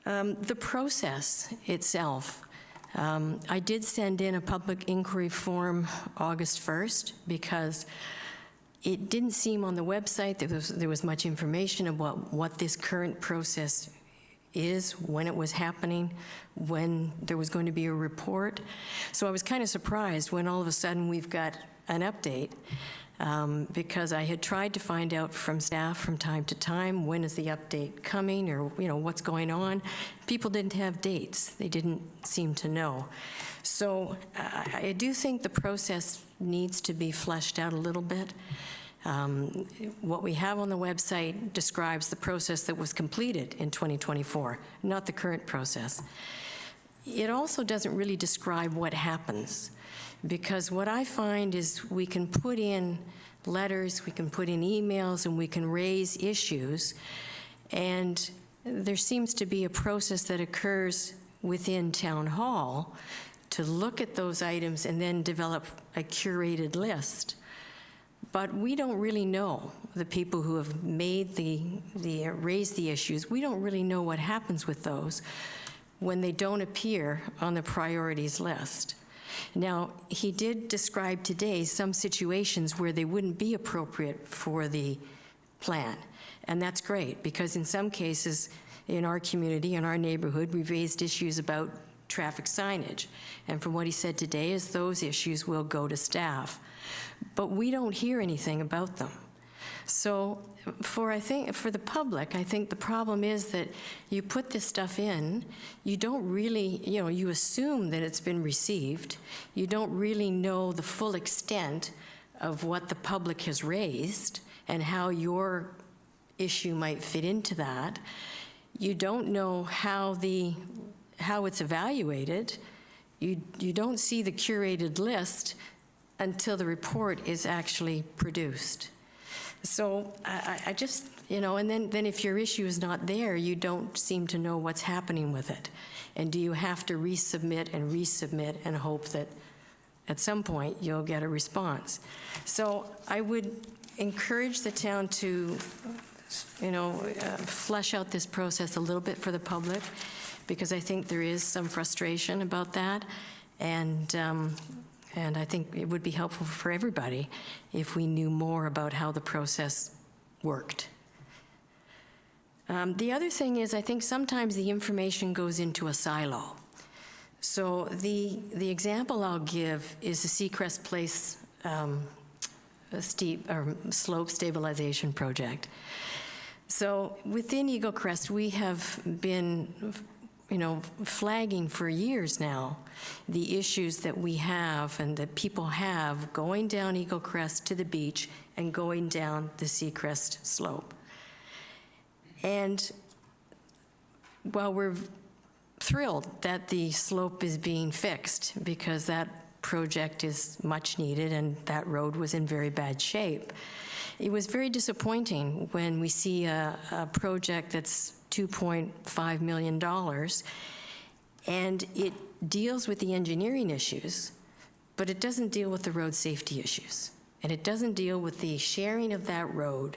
The process itself, I did send in a public inquiry form August 1st because it didn't seem on the website that there was much information about what this current process is, when it was happening, when there was going to be a report. So I was kind of surprised when all of a sudden we've got an update, because I had tried to find out from staff from time to time, when is the update coming, or what's going on. People didn't have dates. They didn't seem to know. So I do think the process needs to be fleshed out a little bit. What we have on the website describes the process that was completed in 2024, not the current process. It also doesn't really describe what happens, because what I find is we can put in letters, we can put in emails, and we can raise issues, and there seems to be a process that occurs within Town Hall to look at those items and then develop a curated list. But we don't really know, the people who have made raised the issues, we don't really know what happens with those when they don't appear on the priorities list. Now, he did describe today some situations where they wouldn't be appropriate for the plan. And that's great, because in some cases in our community, in our neighborhood, we've raised issues about traffic signage. And from what he said today is those issues will go to staff. But we don't hear anything about them. So for the public, I think the problem is that you put this stuff in, you don't really, you assume that it's been received. You don't really know the full extent of what the public has raised and how your issue might fit into that. You don't know how it's evaluated. You don't see the curated list until the report is actually produced. So I just, and then if your issue is not there, you don't seem to know what's happening with it. And do you have to resubmit and hope that at some point you'll get a response? So I would encourage the town to, flesh out this process a little bit for the public, because I think there is some frustration about that. And I think it would be helpful for everybody if we knew more about how the process worked. The other thing is, I think sometimes the information goes into a silo. So the example I'll give is the Seacrest Place slope stabilization project. So within Eagle Crest, we have been flagging for years now the issues that we have and that people have going down Eagle Crest to the beach and going down the Seacrest slope. And while we're thrilled that the slope is being fixed, because that project is much needed and that road was in very bad shape, it was very disappointing when we see a project that's $2.5 million, and it deals with the engineering issues, but it doesn't deal with the road safety issues. And it doesn't deal with the sharing of that road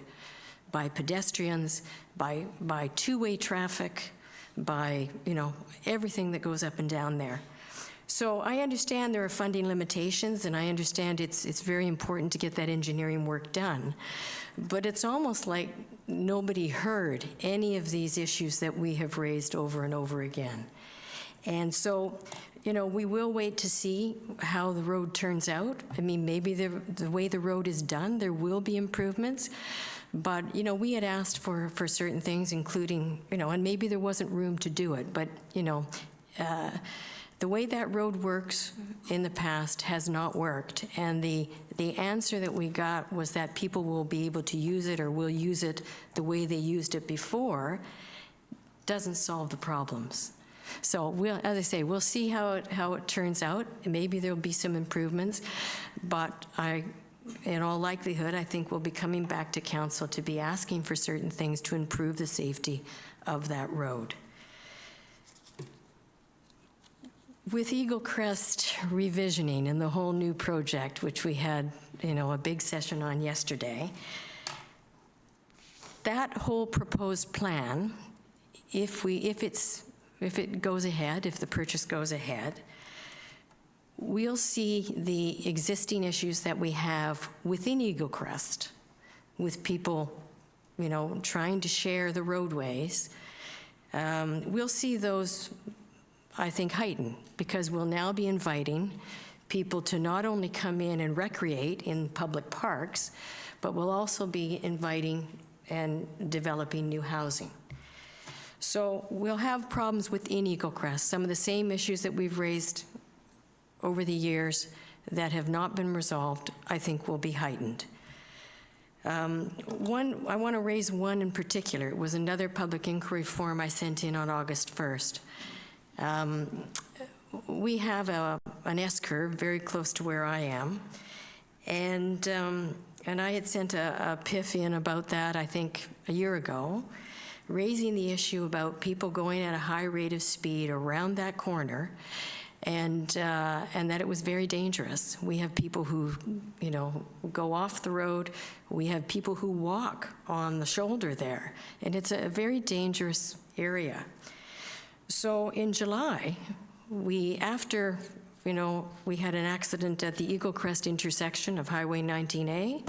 by pedestrians, by two-way traffic, by, everything that goes up and down there. So I understand there are funding limitations, and I understand it's very important to get that engineering work done. But it's almost like nobody heard any of these issues that we have raised over and over again. And so, we will wait to see how the road turns out. I mean, maybe the way the road is done, there will be improvements. But, we had asked for certain things, including, and maybe there wasn't room to do it, but, the way that road works in the past has not worked, and the answer that we got was that people will be able to use it or will use it the way they used it before. Doesn't solve the problems. So as I say, we'll see how it turns out. Maybe there'll be some improvements, but in all likelihood, I think we'll be coming back to council to be asking for certain things to improve the safety of that road. With Eagle Crest revisioning and the whole new project, which we had, a big session on yesterday, that whole proposed plan, if it goes ahead, if the purchase goes ahead, we'll see the existing issues that we have within Eagle Crest, with people, trying to share the roadways. We'll see those, I think, heighten, because we'll now be inviting people to not only come in and recreate in public parks, but we'll also be inviting and developing new housing. So we'll have problems within Eagle Crest, some of the same issues that we've raised over the years that have not been resolved, I think will be heightened. I want to raise one in particular. It was another public inquiry form I sent in on August 1st. We have an S-curve very close to where I am, and I had sent a PIF in about that, I think, a year ago, raising the issue about people going at a high rate of speed around that corner, and that it was very dangerous. We have people who, go off the road. We have people who walk on the shoulder there, and it's a very dangerous area. So in July, we had an accident at the Eagle Crest intersection of Highway 19A.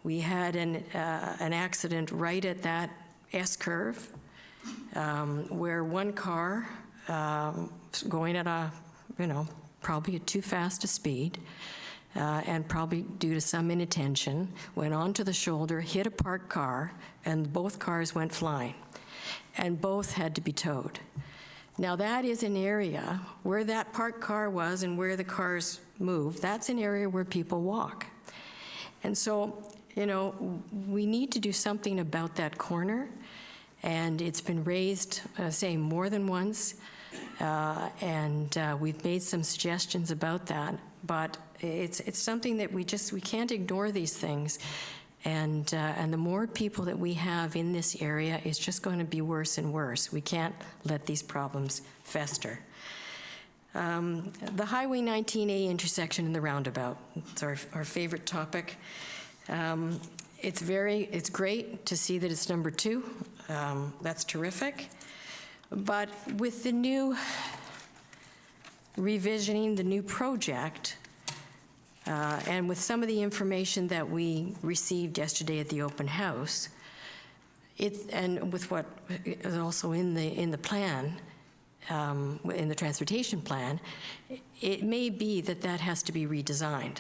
We had an accident right at that S-curve where one car going at probably at too fast a speed and probably due to some inattention, went onto the shoulder, hit a parked car, and both cars went flying. And both had to be towed. Now that is an area where that parked car was and where the cars moved. That's an area where people walk. And so, we need to do something about that corner. And it's been raised, say, more than once. And we've made some suggestions about that. But it's something that we can't ignore these things. And the more people that we have in this area, it's just going to be worse and worse. We can't let these problems fester. The Highway 19A intersection and the roundabout, it's our favorite topic. It's great to see that it's number 2. That's terrific. But with the new revisioning, the new project, and with some of the information that we received yesterday at the open house, and with what is also in the plan, in the transportation plan, it may be that has to be redesigned.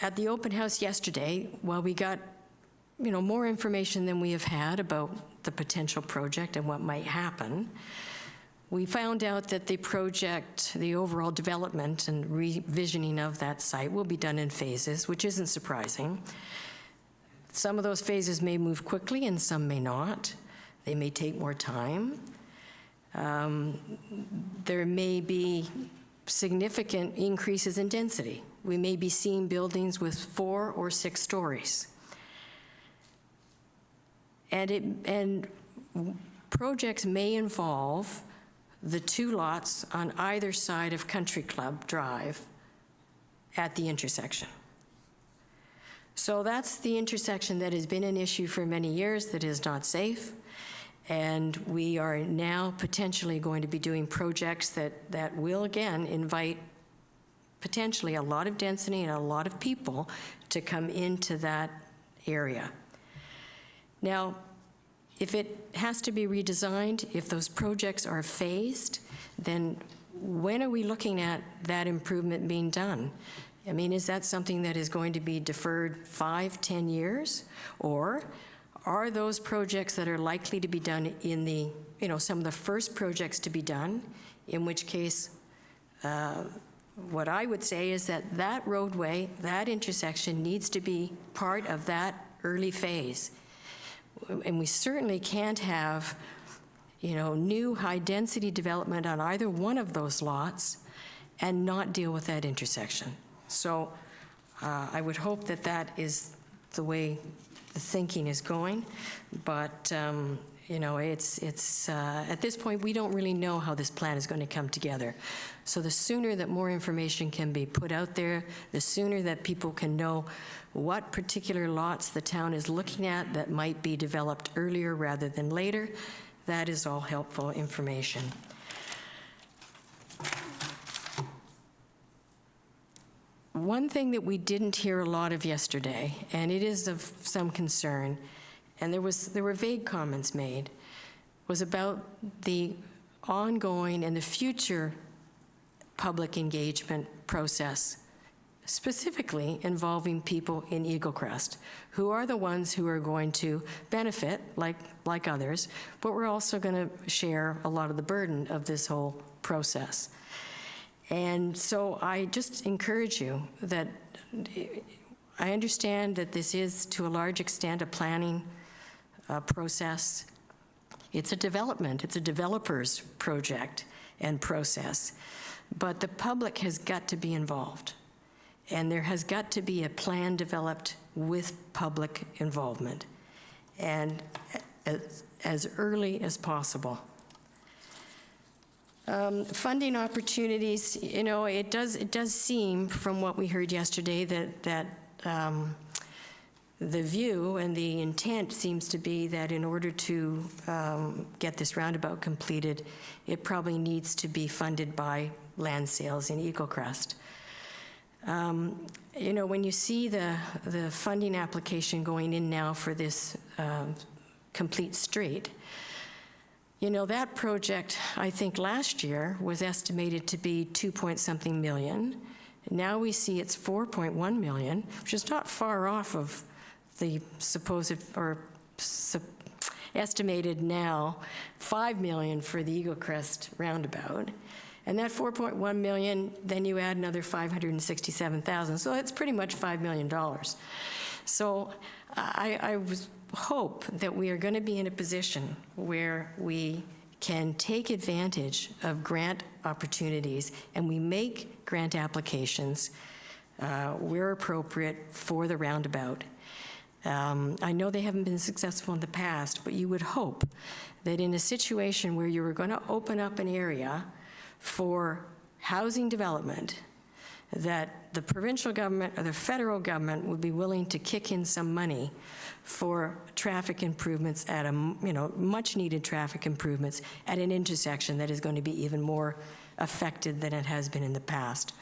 At the open house yesterday, while we got more information than we have had about the potential project and what might happen. We found out that the project, the overall development and revisioning of that site will be done in phases, which isn't surprising. Some of those phases may move quickly and some may not. They may take more time. There may be significant increases in density. We may be seeing buildings with 4 or 6 stories. And projects may involve the 2 lots on either side of Country Club Drive at the intersection. So that's the intersection that has been an issue for many years, that is not safe. And we are now potentially going to be doing projects that will, again, invite potentially a lot of density and a lot of people to come into that area. Now, if it has to be redesigned, if those projects are phased, then when are we looking at that improvement being done? I mean, is that something that is going to be deferred 5, 10 years? Or are those projects that are likely to be done in the, some of the first projects to be done, in which case, what I would say is that roadway, that intersection needs to be part of that early phase. And we certainly can't have, new high-density development on either one of those lots and not deal with that intersection. So I would hope that is the way the thinking is going, but it's at this point we don't really know how this plan is going to come together. So the sooner that more information can be put out there, the sooner that people can know what particular lots the town is looking at that might be developed earlier rather than later, that is all helpful information. One thing that we didn't hear a lot of yesterday, and it is of some concern, and there were vague comments made, was about the ongoing and the future public engagement process, specifically involving people in Eagle Crest, who are the ones who are going to benefit, like others, but we're also going to share a lot of the burden of this whole process. And so I just encourage you that I understand that this is, to a large extent, a planning process. It's a development. It's a developer's project and process. But the public has got to be involved. And there has got to be a plan developed with public involvement, and as early as possible. Funding opportunities, it does seem from what we heard yesterday that the view and the intent seems to be that in order to get this roundabout completed, it probably needs to be funded by land sales in Eagle Crest. When you see the funding application going in now for this complete street, that project, I think last year, was estimated to be 2-point-something million. Now we see it's 4.1 million, which is not far off of the supposed, or estimated now, 5 million for the Eagle Crest roundabout. And that 4.1 million, then you add another 567,000. So it's pretty much $5 million. So I hope that we are going to be in a position where we can take advantage of grant opportunities and we make grant applications where appropriate for the roundabout. I know they haven't been successful in the past, but you would hope that in a situation where you were going to open up an area for housing development, that the provincial government or the federal government would be willing to kick in some money for traffic improvements at much needed traffic improvements at an intersection that is going to be even more affected than it has been in the past.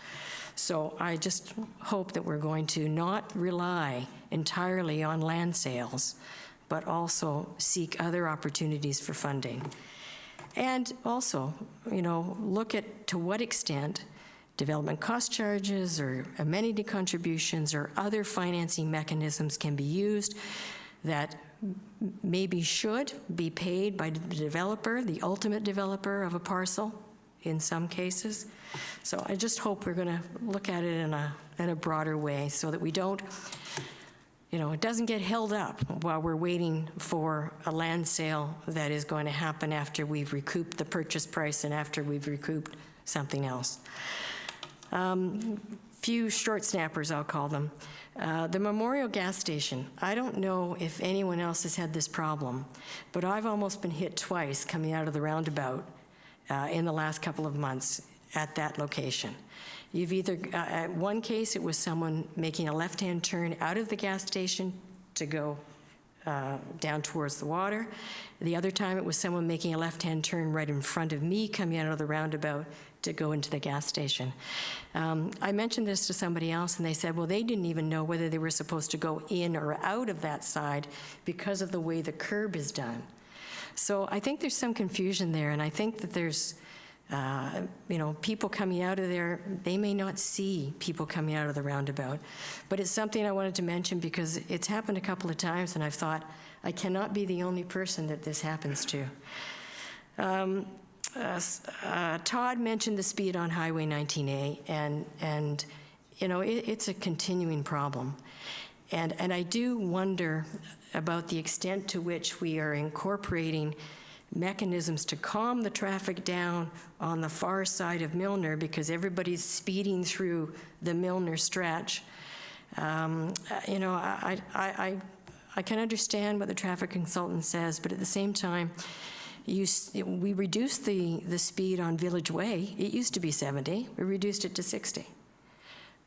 So I just hope that we're going to not rely entirely on land sales, but also seek other opportunities for funding. And also, look at to what extent development cost charges or amenity contributions or other financing mechanisms can be used that maybe should be paid by the developer, the ultimate developer of a parcel in some cases. So I just hope we're going to look at it in a broader way so that we don't, it doesn't get held up while we're waiting for a land sale that is going to happen after we've recouped the purchase price and after we've recouped something else. Few short snappers, I'll call them. The Memorial gas station, I don't know if anyone else has had this problem, but I've almost been hit twice coming out of the roundabout in the last couple of months at that location. You've either, at one case, it was someone making a left-hand turn out of the gas station to go down towards the water. The other time, it was someone making a left-hand turn right in front of me coming out of the roundabout to go into the gas station. I mentioned this to somebody else, and they said, well, they didn't even know whether they were supposed to go in or out of that side because of the way the curb is done. So I think there's some confusion there, and I think that there's people coming out of there, they may not see people coming out of the roundabout. But it's something I wanted to mention because it's happened a couple of times, and I've thought, I cannot be the only person that this happens to. Todd mentioned the speed on Highway 19A, and it's a continuing problem. And I do wonder about the extent to which we are incorporating mechanisms to calm the traffic down on the far side of Milner because everybody's speeding through the Milner stretch. I can understand what the traffic consultant says, but at the same time, we reduced the speed on Village Way. It used to be 70. We reduced it to 60.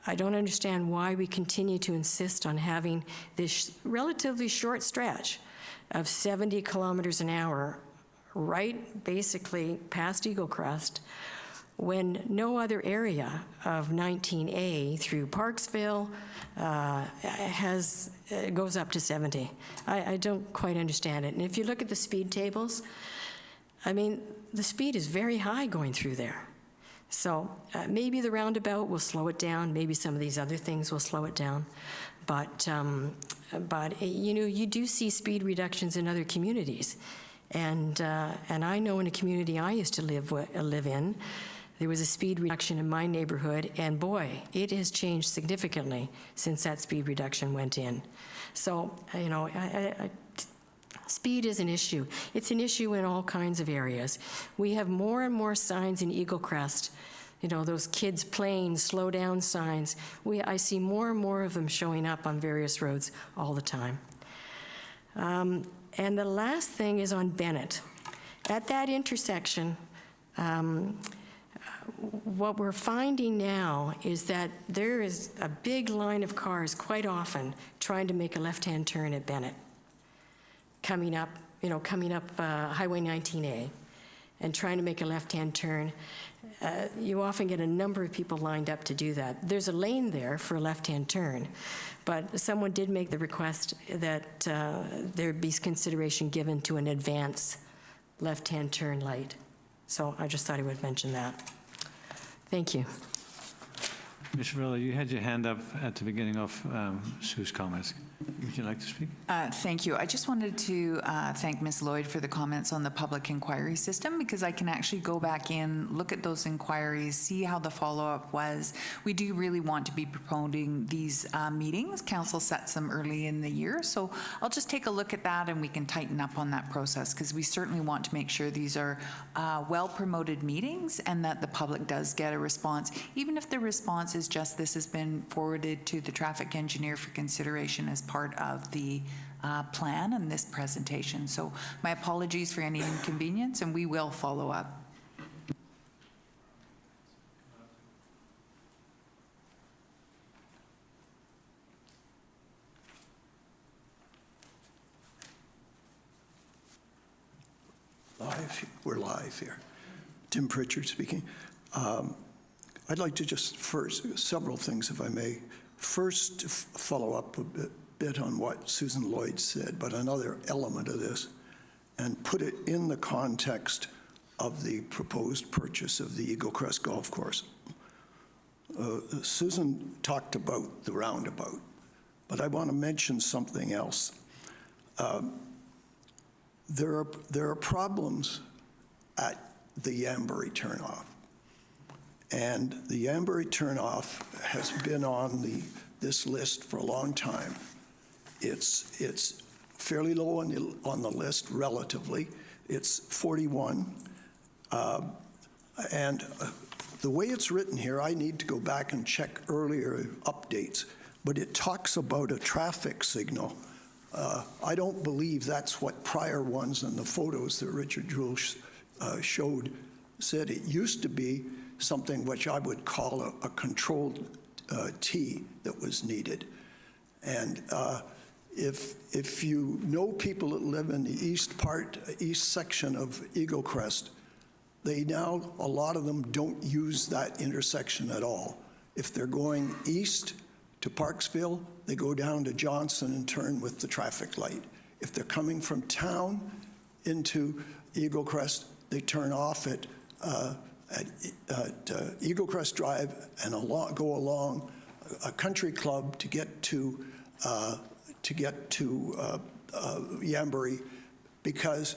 I don't understand why we continue to insist on having this relatively short stretch of 70 kilometers an hour right basically past Eagle Crest when no other area of 19A through Parksville goes up to 70. I don't quite understand it. And if you look at the speed tables, the speed is very high going through there. So maybe the roundabout will slow it down. Maybe some of these other things will slow it down. But you do see speed reductions in other communities. And I know in a community I used to live in, there was a speed reduction in my neighborhood, and boy, it has changed significantly since that speed reduction went in. So, speed is an issue. It's an issue in all kinds of areas. We have more and more signs in Eagle Crest, those kids playing, slow down signs. I see more and more of them showing up on various roads all the time. And the last thing is on Bennett. At that intersection, what we're finding now is that there is a big line of cars quite often trying to make a left-hand turn at Bennett, coming up Highway 19A and trying to make a left-hand turn. You often get a number of people lined up to do that. There's a lane there for a left-hand turn, but someone did make the request that there be consideration given to an advance left-hand turn light. So I just thought I would mention that. Thank you. Ms. Rilla, you had your hand up at the beginning of Sue's comments. Would you like to speak? Thank you. I just wanted to thank Ms. Lloyd for the comments on the public inquiry system, because I can actually go back in, look at those inquiries, see how the follow-up was. We do really want to be promoting these meetings. Council sets them early in the year, so I'll just take a look at that and we can tighten up on that process, because we certainly want to make sure these are well-promoted meetings and that the public does get a response, even if the response is just this has been forwarded to the traffic engineer for consideration as part of the plan and this presentation. So my apologies for any inconvenience, and we will follow up. We're live here. Tim Pritchard speaking. I'd like to just first, several things if I may. First, follow up a bit on what Susan Lloyd said, but another element of this, and put it in the context of the proposed purchase of the Eagle Crest Golf Course. Susan talked about the roundabout, but I want to mention something else. There are problems at the Yambury turnoff. And the Yambury turnoff has been on this list for a long time. It's fairly low on the list relatively. It's 41. And the way it's written here, I need to go back and check earlier updates, but it talks about a traffic signal. I don't believe that's what prior ones and the photos that Richard Jewell showed said. It used to be something which I would call a controlled T that was needed. And if you know people that live in the east section of Eagle Crest, a lot of them don't use that intersection at all. If they're going east to Parksville, they go down to Johnson and turn with the traffic light. If they're coming from town into Eagle Crest, they turn off at Eagle Crest Drive and go along a country club to get to Yambury, because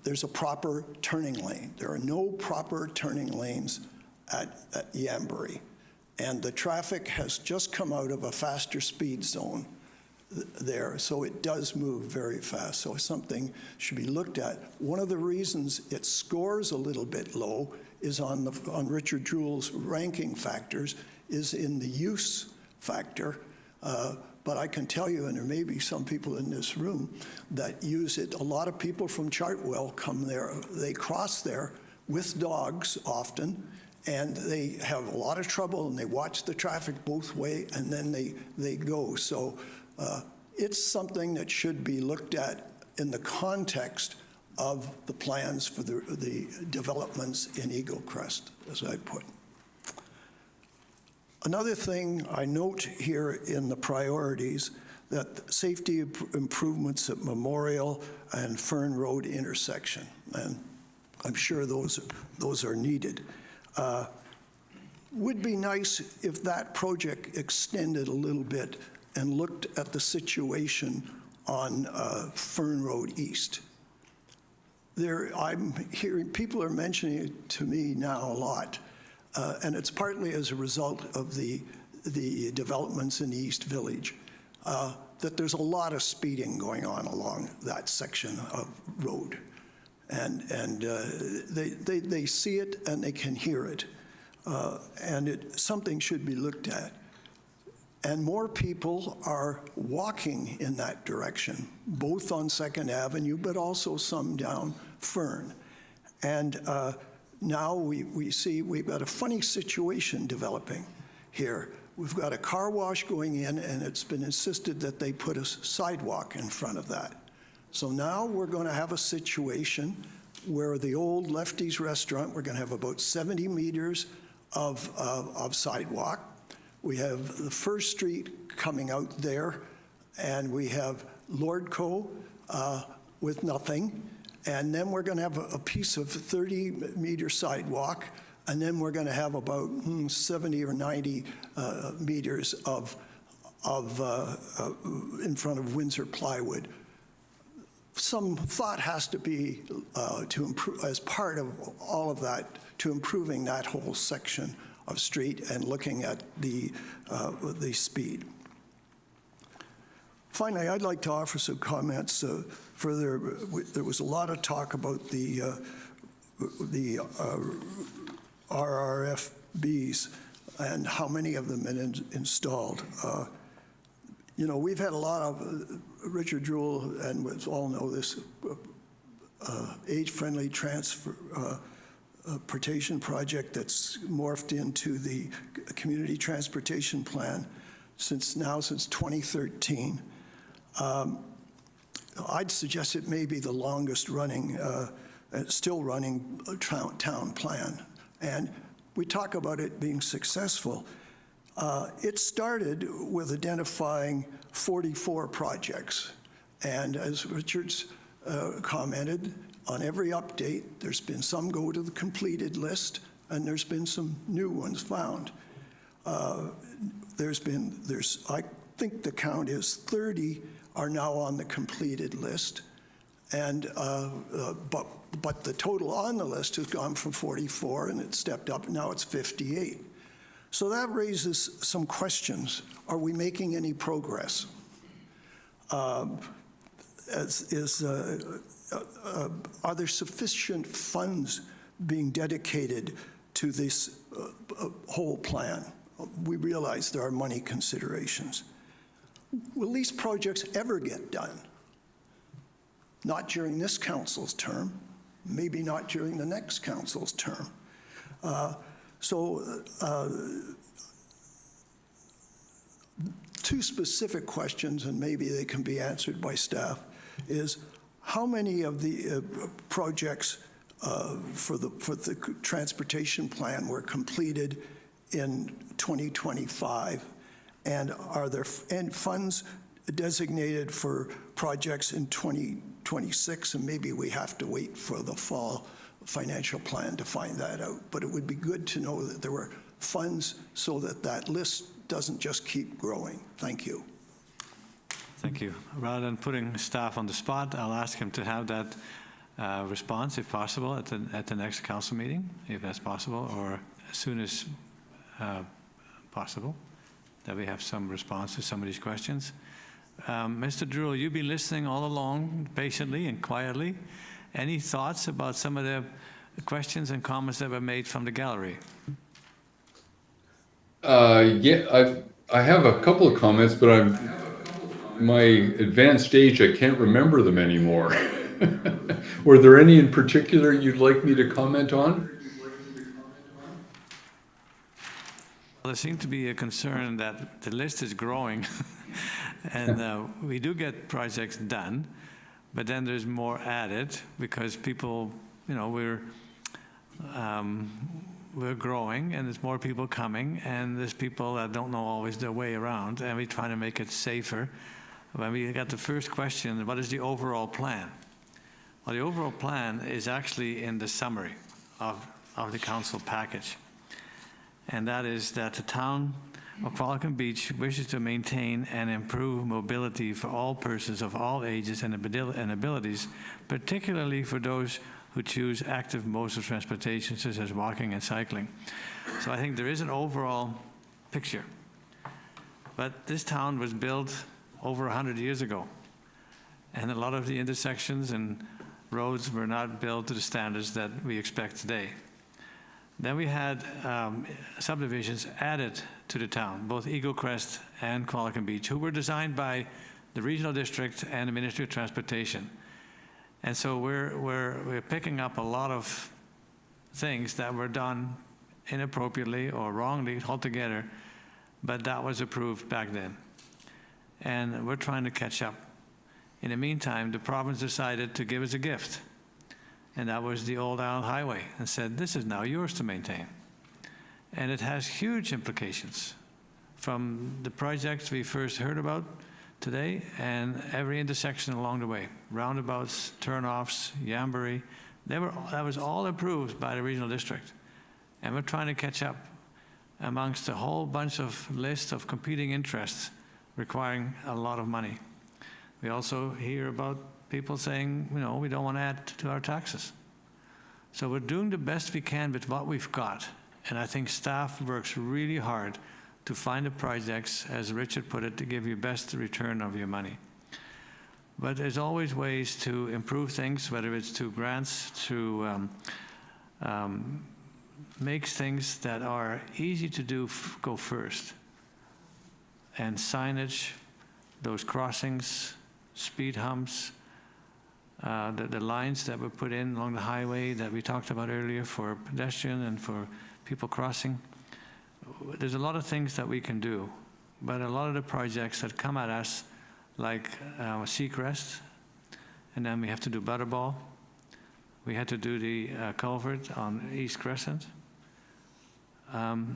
there's a proper turning lane. There are no proper turning lanes at Yambury. And the traffic has just come out of a faster speed zone there, so it does move very fast. So something should be looked at. One of the reasons it scores a little bit low is on Richard Jewell's ranking factors is in the use factor. But I can tell you, and there may be some people in this room that use it. A lot of people from Chartwell come there. They cross there with dogs often, and they have a lot of trouble, and they watch the traffic both ways, and then they go. So it's something that should be looked at in the context of the plans for the developments in Eagle Crest, as I put. Another thing I note here in the priorities, that safety improvements at Memorial and Fern Road intersection, and I'm sure those are needed. Would be nice if that project extended a little bit and looked at the situation on Fern Road East. I'm hearing people are mentioning it to me now a lot. And it's partly as a result of the developments in the East Village, that there's a lot of speeding going on along that section of road. And they see it and they can hear it. And something should be looked at. And more people are walking in that direction, both on 2nd Avenue, but also some down Fern. And now we see we've got a funny situation developing here. We've got a car wash going in, and it's been insisted that they put a sidewalk in front of that. So now we're going to have a situation where the old Lefty's restaurant, we're going to have about 70 meters of sidewalk. We have the First Street coming out there, and we have Lordco with nothing. And then we're going to have a piece of 30-meter sidewalk, and then we're going to have about 70 or 90 meters of in front of Windsor Plywood. Some thought has to be to improve, as part of all of that, to improving that whole section of street and looking at the speed. Finally, I'd like to offer some comments further. There was a lot of talk about the RRFBs and how many of them been installed. We've had a lot of, Richard Jewell, and we all know this, age-friendly transportation project that's morphed into the community transportation plan since 2013. I'd suggest it may be the longest running, still running town plan. And we talk about it being successful. It started with identifying 44 projects. And as Richard's commented, on every update, there's been some go to the completed list, and there's been some new ones found. I think the count is 30 are now on the completed list, and but the total on the list has gone from 44, and it's stepped up, now it's 58. So that raises some questions. Are we making any progress? Are there sufficient funds being dedicated to this whole plan? We realize there are money considerations. Will these projects ever get done? Not during this council's term, maybe not during the next council's term. Two specific questions, and maybe they can be answered by staff, is how many of the projects for the transportation plan were completed in 2025, and are there funds designated for projects in 2026, and maybe we have to wait for the fall financial plan to find that out. But it would be good to know that there were funds so that that list doesn't just keep growing. Thank you. Thank you. Rather than putting staff on the spot, I'll ask him to have that response, if possible, at the next council meeting, if that's possible, or as soon as possible, that we have some response to some of these questions. Mr. Drury, you've been listening all along patiently and quietly. Any thoughts about some of the questions and comments that were made from the gallery? Yeah, I have a couple of comments, but my advanced age, I can't remember them anymore. Were there any in particular you'd like me to comment on? Well, there seemed to be a concern that the list is growing, and we do get projects done, but then there's more added because people, you know, we're growing, and there's more people coming, and there's people that don't know always their way around, and we're trying to make it safer. When we got the first question, what is the overall plan? Well, the overall plan is actually in the summary of the council package. And that is that the town of Qualicum Beach wishes to maintain and improve mobility for all persons of all ages and abilities, particularly for those who choose active modes of transportation, such as walking and cycling. So I think there is an overall picture. But this town was built over 100 years ago, and a lot of the intersections and roads were not built to the standards that we expect today. Then we had subdivisions added to the town, both Eagle Crest and Qualicum Beach, who were designed by the Regional District and the Ministry of Transportation. And so we're picking up a lot of things that were done inappropriately or wrongly altogether, but that was approved back then. And we're trying to catch up. In the meantime, the province decided to give us a gift, and that was the Old Island Highway, and said, this is now yours to maintain. And it has huge implications from the projects we first heard about today and every intersection along the way. Roundabouts, turnoffs, Yambury, that was all approved by the Regional District. And we're trying to catch up amongst a whole bunch of lists of competing interests requiring a lot of money. We also hear about people saying, you know, we don't want to add to our taxes. So we're doing the best we can with what we've got. And I think staff works really hard to find the projects, as Richard put it, to give you best return of your money. But there's always ways to improve things, whether it's through grants, through makes things that are easy to do go first. And signage, those crossings, speed humps, the lines that were put in along the highway that we talked about earlier for pedestrian and for people crossing. There's a lot of things that we can do, but a lot of the projects that come at us, like Seacrest, and then we have to do Butterball. We had to do the culvert on East Crescent. The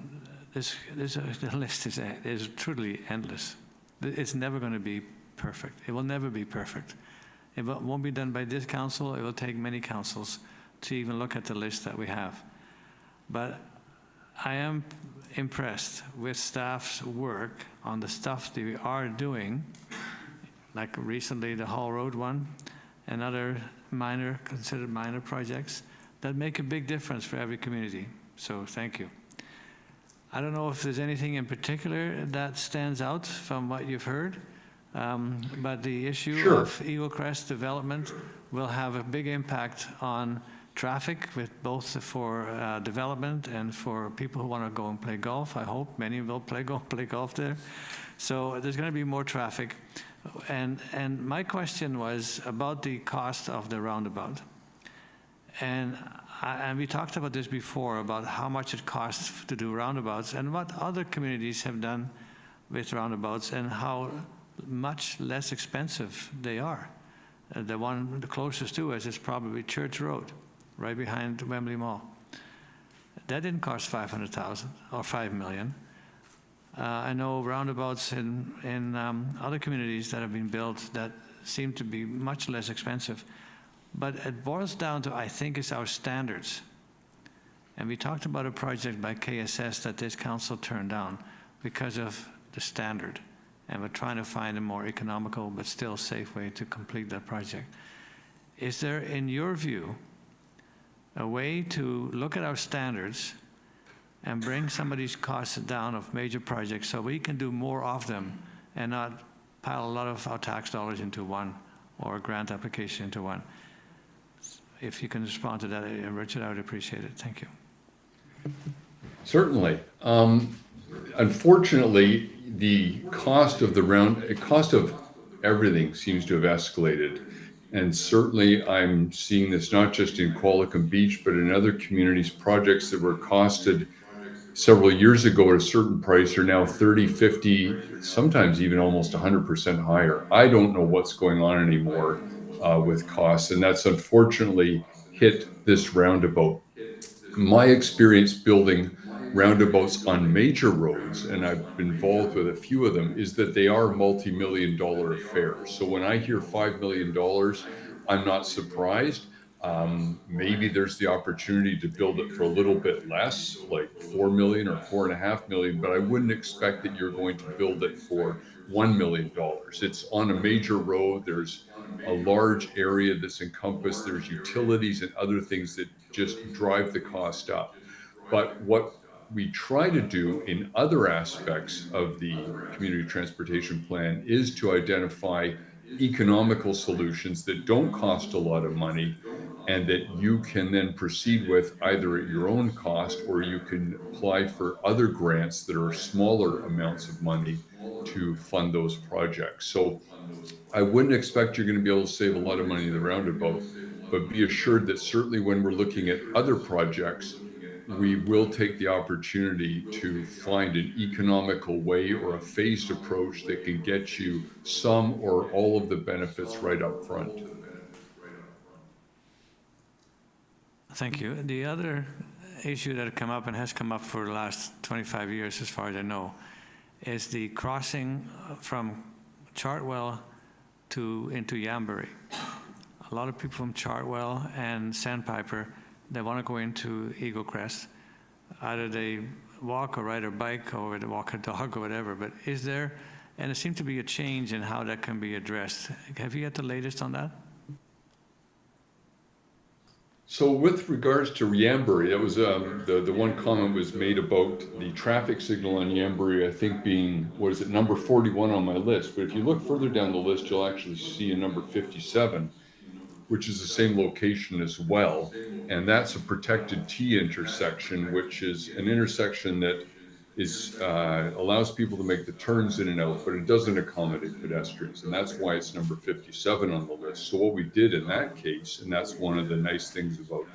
list is truly endless. It's never going to be perfect. It will never be perfect. It won't be done by this council. It will take many councils to even look at the list that we have. But I am impressed with staff's work on the stuff that we are doing like recently the Hall Road one, and other considered minor projects that make a big difference for every community. So thank you. I don't know if there's anything in particular that stands out from what you've heard, but the issue of Eagle Crest development will have a big impact on traffic, with both for development and for people who want to go and play golf. I hope many will play golf there. So there's going to be more traffic. And my question was about the cost of the roundabout. And we talked about this before, about how much it costs to do roundabouts and what other communities have done with roundabouts and how much less expensive they are. The one the closest to us is probably Church Road, right behind Wembley Mall. That didn't cost 500,000 or 5 million. I know roundabouts in other communities that have been built that seem to be much less expensive. But it boils down to, I think, is our standards. And we talked about a project by KSS that this council turned down because of the standard. And we're trying to find a more economical but still safe way to complete that project. Is there, in your view, a way to look at our standards and bring some of these costs down of major projects so we can do more of them and not pile a lot of our tax dollars into one or a grant application into one? If you can respond to that, Richard, I would appreciate it. Thank you. Certainly. Unfortunately, the cost of everything seems to have escalated. And certainly I'm seeing this not just in Qualicum Beach, but in other communities. Projects that were costed several years ago at a certain price are now 30, 50, sometimes even almost 100% higher. I don't know what's going on anymore with costs, and that's unfortunately hit this roundabout. My experience building roundabouts on major roads, and I've been involved with a few of them, is that they are multi-million-dollar affairs. So when I hear $5 million, I'm not surprised. Maybe there's the opportunity to build it for a little bit less, like 4 million or 4.5 million, but I wouldn't expect that you're going to build it for $1 million. It's on a major road. There's a large area that's encompassed. There's utilities and other things that just drive the cost up. But what we try to do in other aspects of the community transportation plan is to identify economical solutions that don't cost a lot of money and that you can then proceed with either at your own cost, or you can apply for other grants that are smaller amounts of money to fund those projects. So I wouldn't expect you're going to be able to save a lot of money in the roundabout, but be assured that certainly when we're looking at other projects, we will take the opportunity to find an economical way or a phased approach that can get you some or all of the benefits right up front. Thank you. The other issue that come up and has come up for the last 25 years, as far as I know, is the crossing from Chartwell into Yambury. A lot of people from Chartwell and Sandpiper, they want to go into Eagle Crest. Either they walk or ride a bike or they walk a dog or whatever, but is there, and it seemed to be a change in how that can be addressed. Have you got the latest on that? So with regards to Yambury, that was the one comment was made about the traffic signal on Yambury, I think being, what is it, number 41 on my list. But if you look further down the list, you'll actually see a number 57, which is the same location as well. And that's a protected T intersection, which is an intersection that is allows people to make the turns in and out, but it doesn't accommodate pedestrians. And that's why it's number 57 on the list. So what we did in that case, and that's one of the nice things about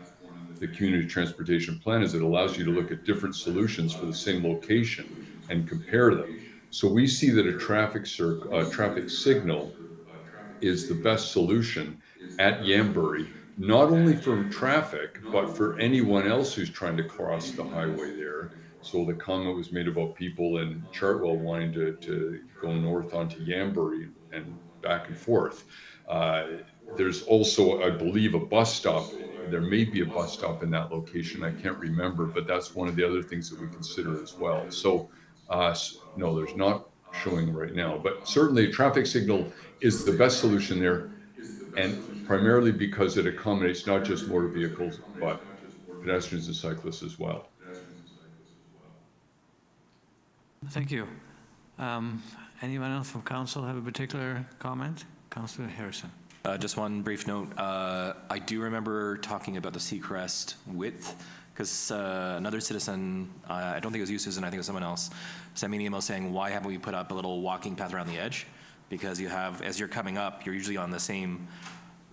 the community transportation plan, is it allows you to look at different solutions for the same location and compare them. So we see that a traffic signal is the best solution at Yambury, not only for traffic, but for anyone else who's trying to cross the highway there. So the comment was made about people in Chartwell wanting to go north onto Yambury and back and forth. There's also, I believe, a bus stop. There may be a bus stop in that location. I can't remember, but that's one of the other things that we consider as well. So no, there's not showing right now. But certainly, a traffic signal is the best solution there, and primarily because it accommodates not just motor vehicles, but pedestrians and cyclists as well. Thank you. Anyone else from council have a particular comment? Councillor Harrison. Just one brief note. I do remember talking about the Seacrest width, because another citizen, I don't think it was you, Susan, I think it was someone else, sent me an email saying, why haven't we put up a little walking path around the edge? Because you have, as you're coming up, you're usually on the same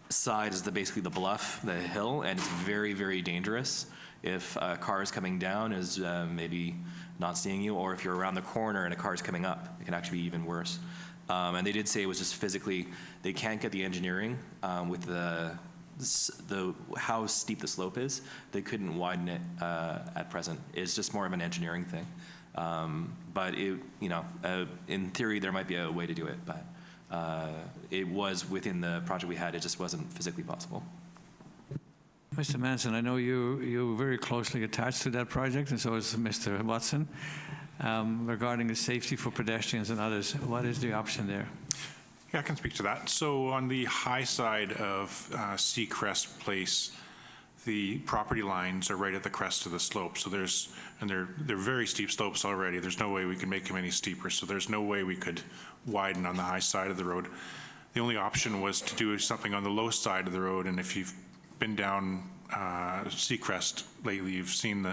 side as basically the bluff, the hill, and it's very, very dangerous if a car is coming down is maybe not seeing you, or if you're around the corner and a car is coming up, it can actually be even worse. And they did say it was just physically, they can't get the engineering with the how steep the slope is. They couldn't widen it at present. It's just more of an engineering thing. But it, in theory, there might be a way to do it, but it was within the project we had. It just wasn't physically possible. Mr. Manson, I know you're very closely attached to that project, and so is Mr. Watson. Regarding the safety for pedestrians and others, what is the option there? Yeah, I can speak to that. So on the high side of Seacrest Place, the property lines are right at the crest of the slope. So they're very steep slopes already. There's no way we can make them any steeper. So there's no way we could widen on the high side of the road. The only option was to do something on the low side of the road. And if you've been down Seacrest lately, you've seen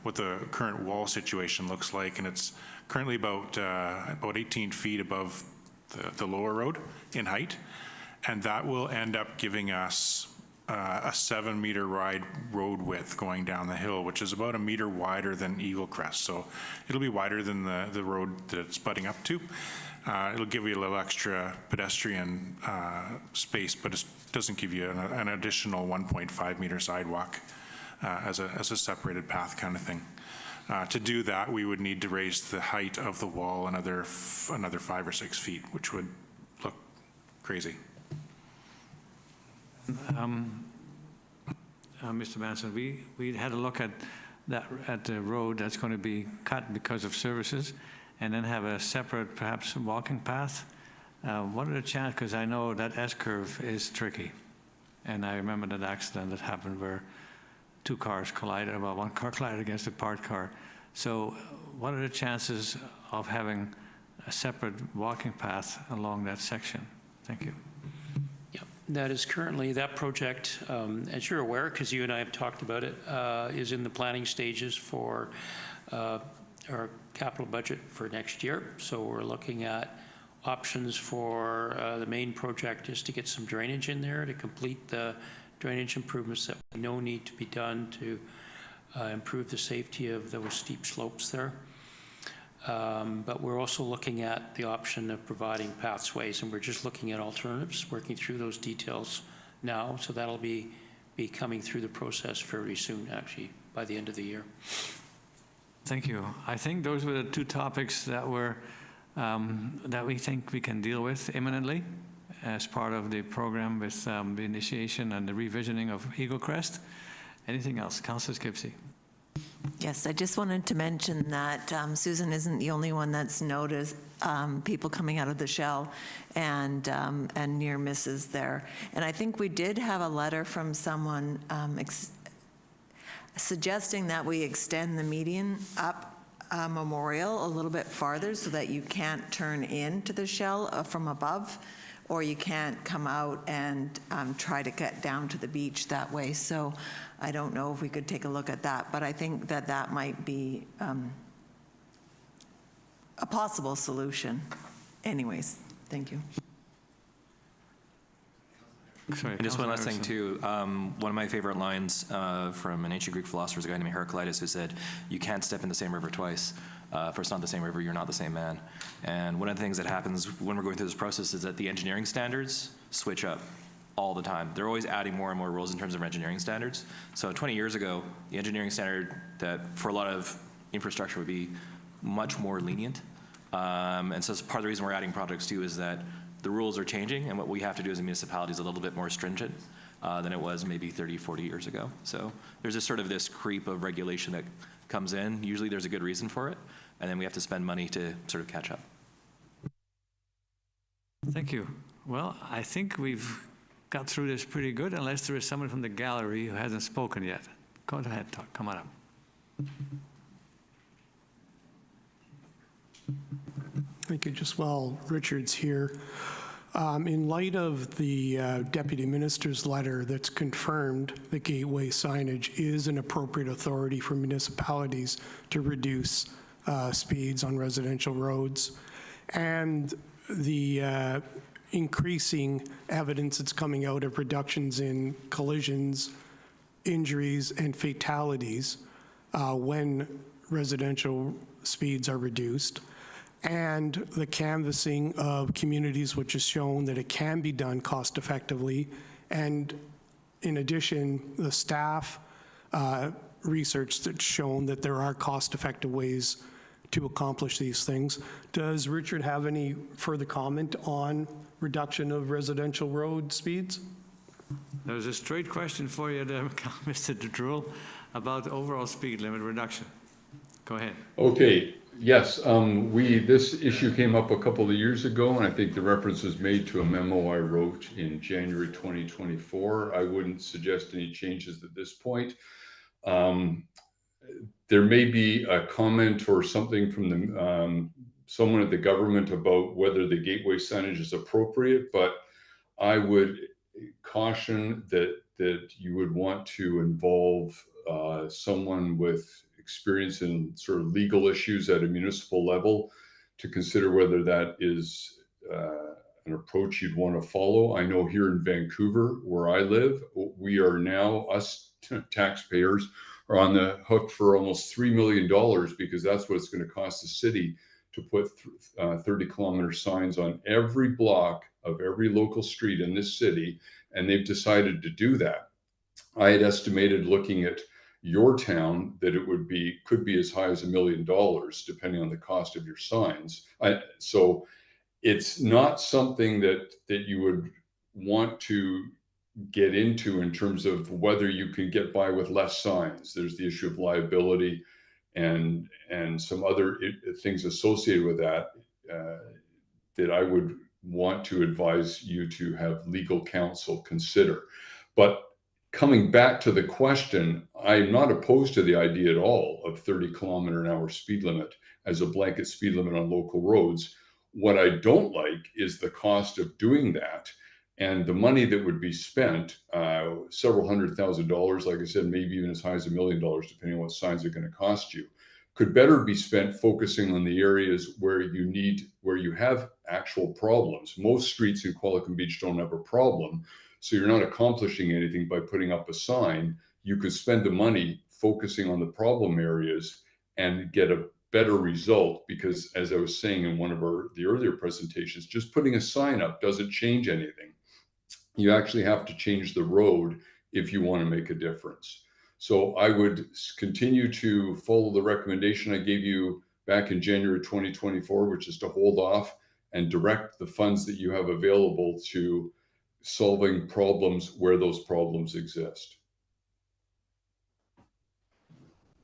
what the current wall situation looks like, and it's currently about 18 feet above the lower road in height, and that will end up giving us a 7-meter wide road width going down the hill, which is about 1 meter wider than Eagle Crest. So it'll be wider than the road that it's butting up to. It'll give you a little extra pedestrian space, but it doesn't give you an additional 1.5 meter sidewalk as a separated path kind of thing. To do that, we would need to raise the height of the wall another 5 or 6 feet, which would look crazy. Mr. Manson, we had a look at the road that's going to be cut because of services, and then have a separate, perhaps, walking path. What are the chances? Because I know that S-curve is tricky, and I remember that accident that happened where 2 cars collided. Well, 1 car collided against a parked car. So, what are the chances of having a separate walking path along that section? Thank you. Yeah, that is currently, that project, as you're aware, because you and I have talked about it, is in the planning stages for our capital budget for next year. So we're looking at options for the main project is to get some drainage in there to complete the drainage improvements that we know need to be done to improve the safety of those steep slopes there. But we're also looking at the option of providing pathways, and we're just looking at alternatives, working through those details now. So that'll be coming through the process fairly soon, actually, by the end of the year. Thank you. I think those were the 2 topics that that we think we can deal with imminently as part of the program with the initiation and the revisioning of Eagle Crest. Anything else? Councillor Skipsey. Yes, I just wanted to mention that Susan isn't the only one that's noticed people coming out of the shell and near misses there. And I think we did have a letter from someone suggesting that we extend the median up Memorial a little bit farther so that you can't turn into the shell from above, or you can't come out and try to get down to the beach that way. So I don't know if we could take a look at that, but I think that might be a possible solution. Anyways, thank you. Sorry, and just one last thing too. One of my favorite lines from an ancient Greek philosopher is a guy named Heraclitus who said, "You can't step in the same river twice. If it's not the same river, you're not the same man." And one of the things that happens when we're going through this process is that the engineering standards switch up all the time. They're always adding more and more rules in terms of engineering standards. So 20 years ago, the engineering standard that for a lot of infrastructure would be much more lenient. And so part of the reason we're adding projects too is that the rules are changing, and what we have to do as a municipality is a little bit more stringent than it was maybe 30, 40 years ago. So there's just sort of this creep of regulation that comes in. Usually there's a good reason for it, and then we have to spend money to sort of catch up. Thank you. Well, I think we've got through this pretty good, unless there is someone from the gallery who hasn't spoken yet. Go ahead, come on up. Thank you. Just while Richard's here, in light of the Deputy Minister's letter that's confirmed that gateway signage is an appropriate authority for municipalities to reduce speeds on residential roads, and the increasing evidence that's coming out of reductions in collisions, injuries, and fatalities when residential speeds are reduced, and the canvassing of communities which has shown that it can be done cost effectively, and in addition, the staff research that's shown that there are cost effective ways to accomplish these things. Does Richard have any further comment on reduction of residential road speeds? There's a straight question for you, Mr. DeDruel, about the overall speed limit reduction. Go ahead. Okay, yes, this issue came up a couple of years ago, and I think the reference was made to a memo I wrote in January 2024. I wouldn't suggest any changes at this point. There may be a comment or something from the someone at the government about whether the gateway signage is appropriate, but I would caution that you would want to involve someone with experience in sort of legal issues at a municipal level to consider whether that is an approach you'd want to follow. I know here in Vancouver, where I live, we are now, us taxpayers, are on the hook for almost $3 million because that's what it's going to cost the city to put 30-kilometer signs on every block of every local street in this city, and they've decided to do that. I had estimated, looking at your town, that it could be as high as $1 million, depending on the cost of your signs. So it's not something that you would want to get into in terms of whether you can get by with less signs. There's the issue of liability and some other things associated with that that I would want to advise you to have legal counsel consider. But coming back to the question, I'm not opposed to the idea at all of 30-kilometer-an-hour speed limit as a blanket speed limit on local roads. What I don't like is the cost of doing that and the money that would be spent, several $100,000, like I said, maybe even as high as $1 million, depending on what signs are going to cost you, could better be spent focusing on the areas where you have actual problems. Most streets in Qualicum Beach don't have a problem, so you're not accomplishing anything by putting up a sign. You could spend the money focusing on the problem areas and get a better result, because as I was saying in one of the earlier presentations, just putting a sign up doesn't change anything. You actually have to change the road if you want to make a difference. So I would continue to follow the recommendation I gave you back in January 2024, which is to hold off and direct the funds that you have available to solving problems where those problems exist.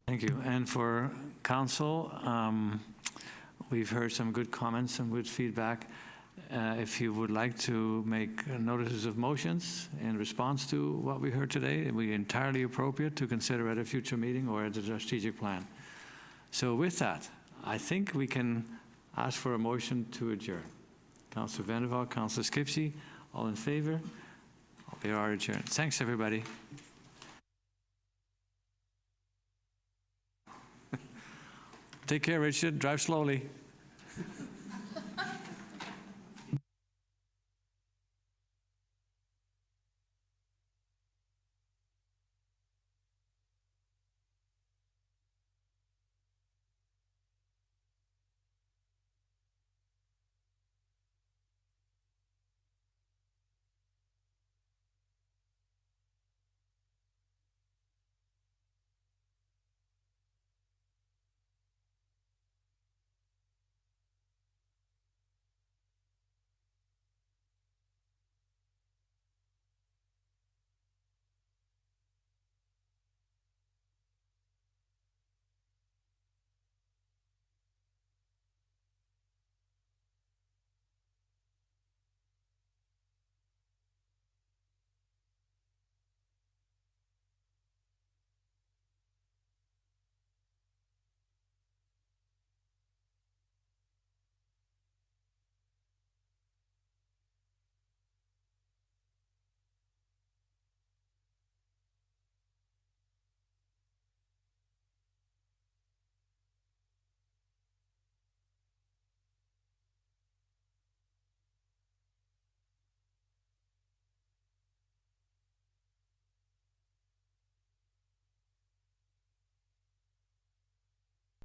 Thank you. And for council, we've heard some good comments, some good feedback. If you would like to make notices of motions in response to what we heard today, it would be entirely appropriate to consider at a future meeting or at the strategic plan. So with that, I think we can ask for a motion to adjourn. Councillor Vandervelde, Councillor Skipsey, all in favor? We are adjourned. Thanks, everybody. Take care, Richard. Drive slowly.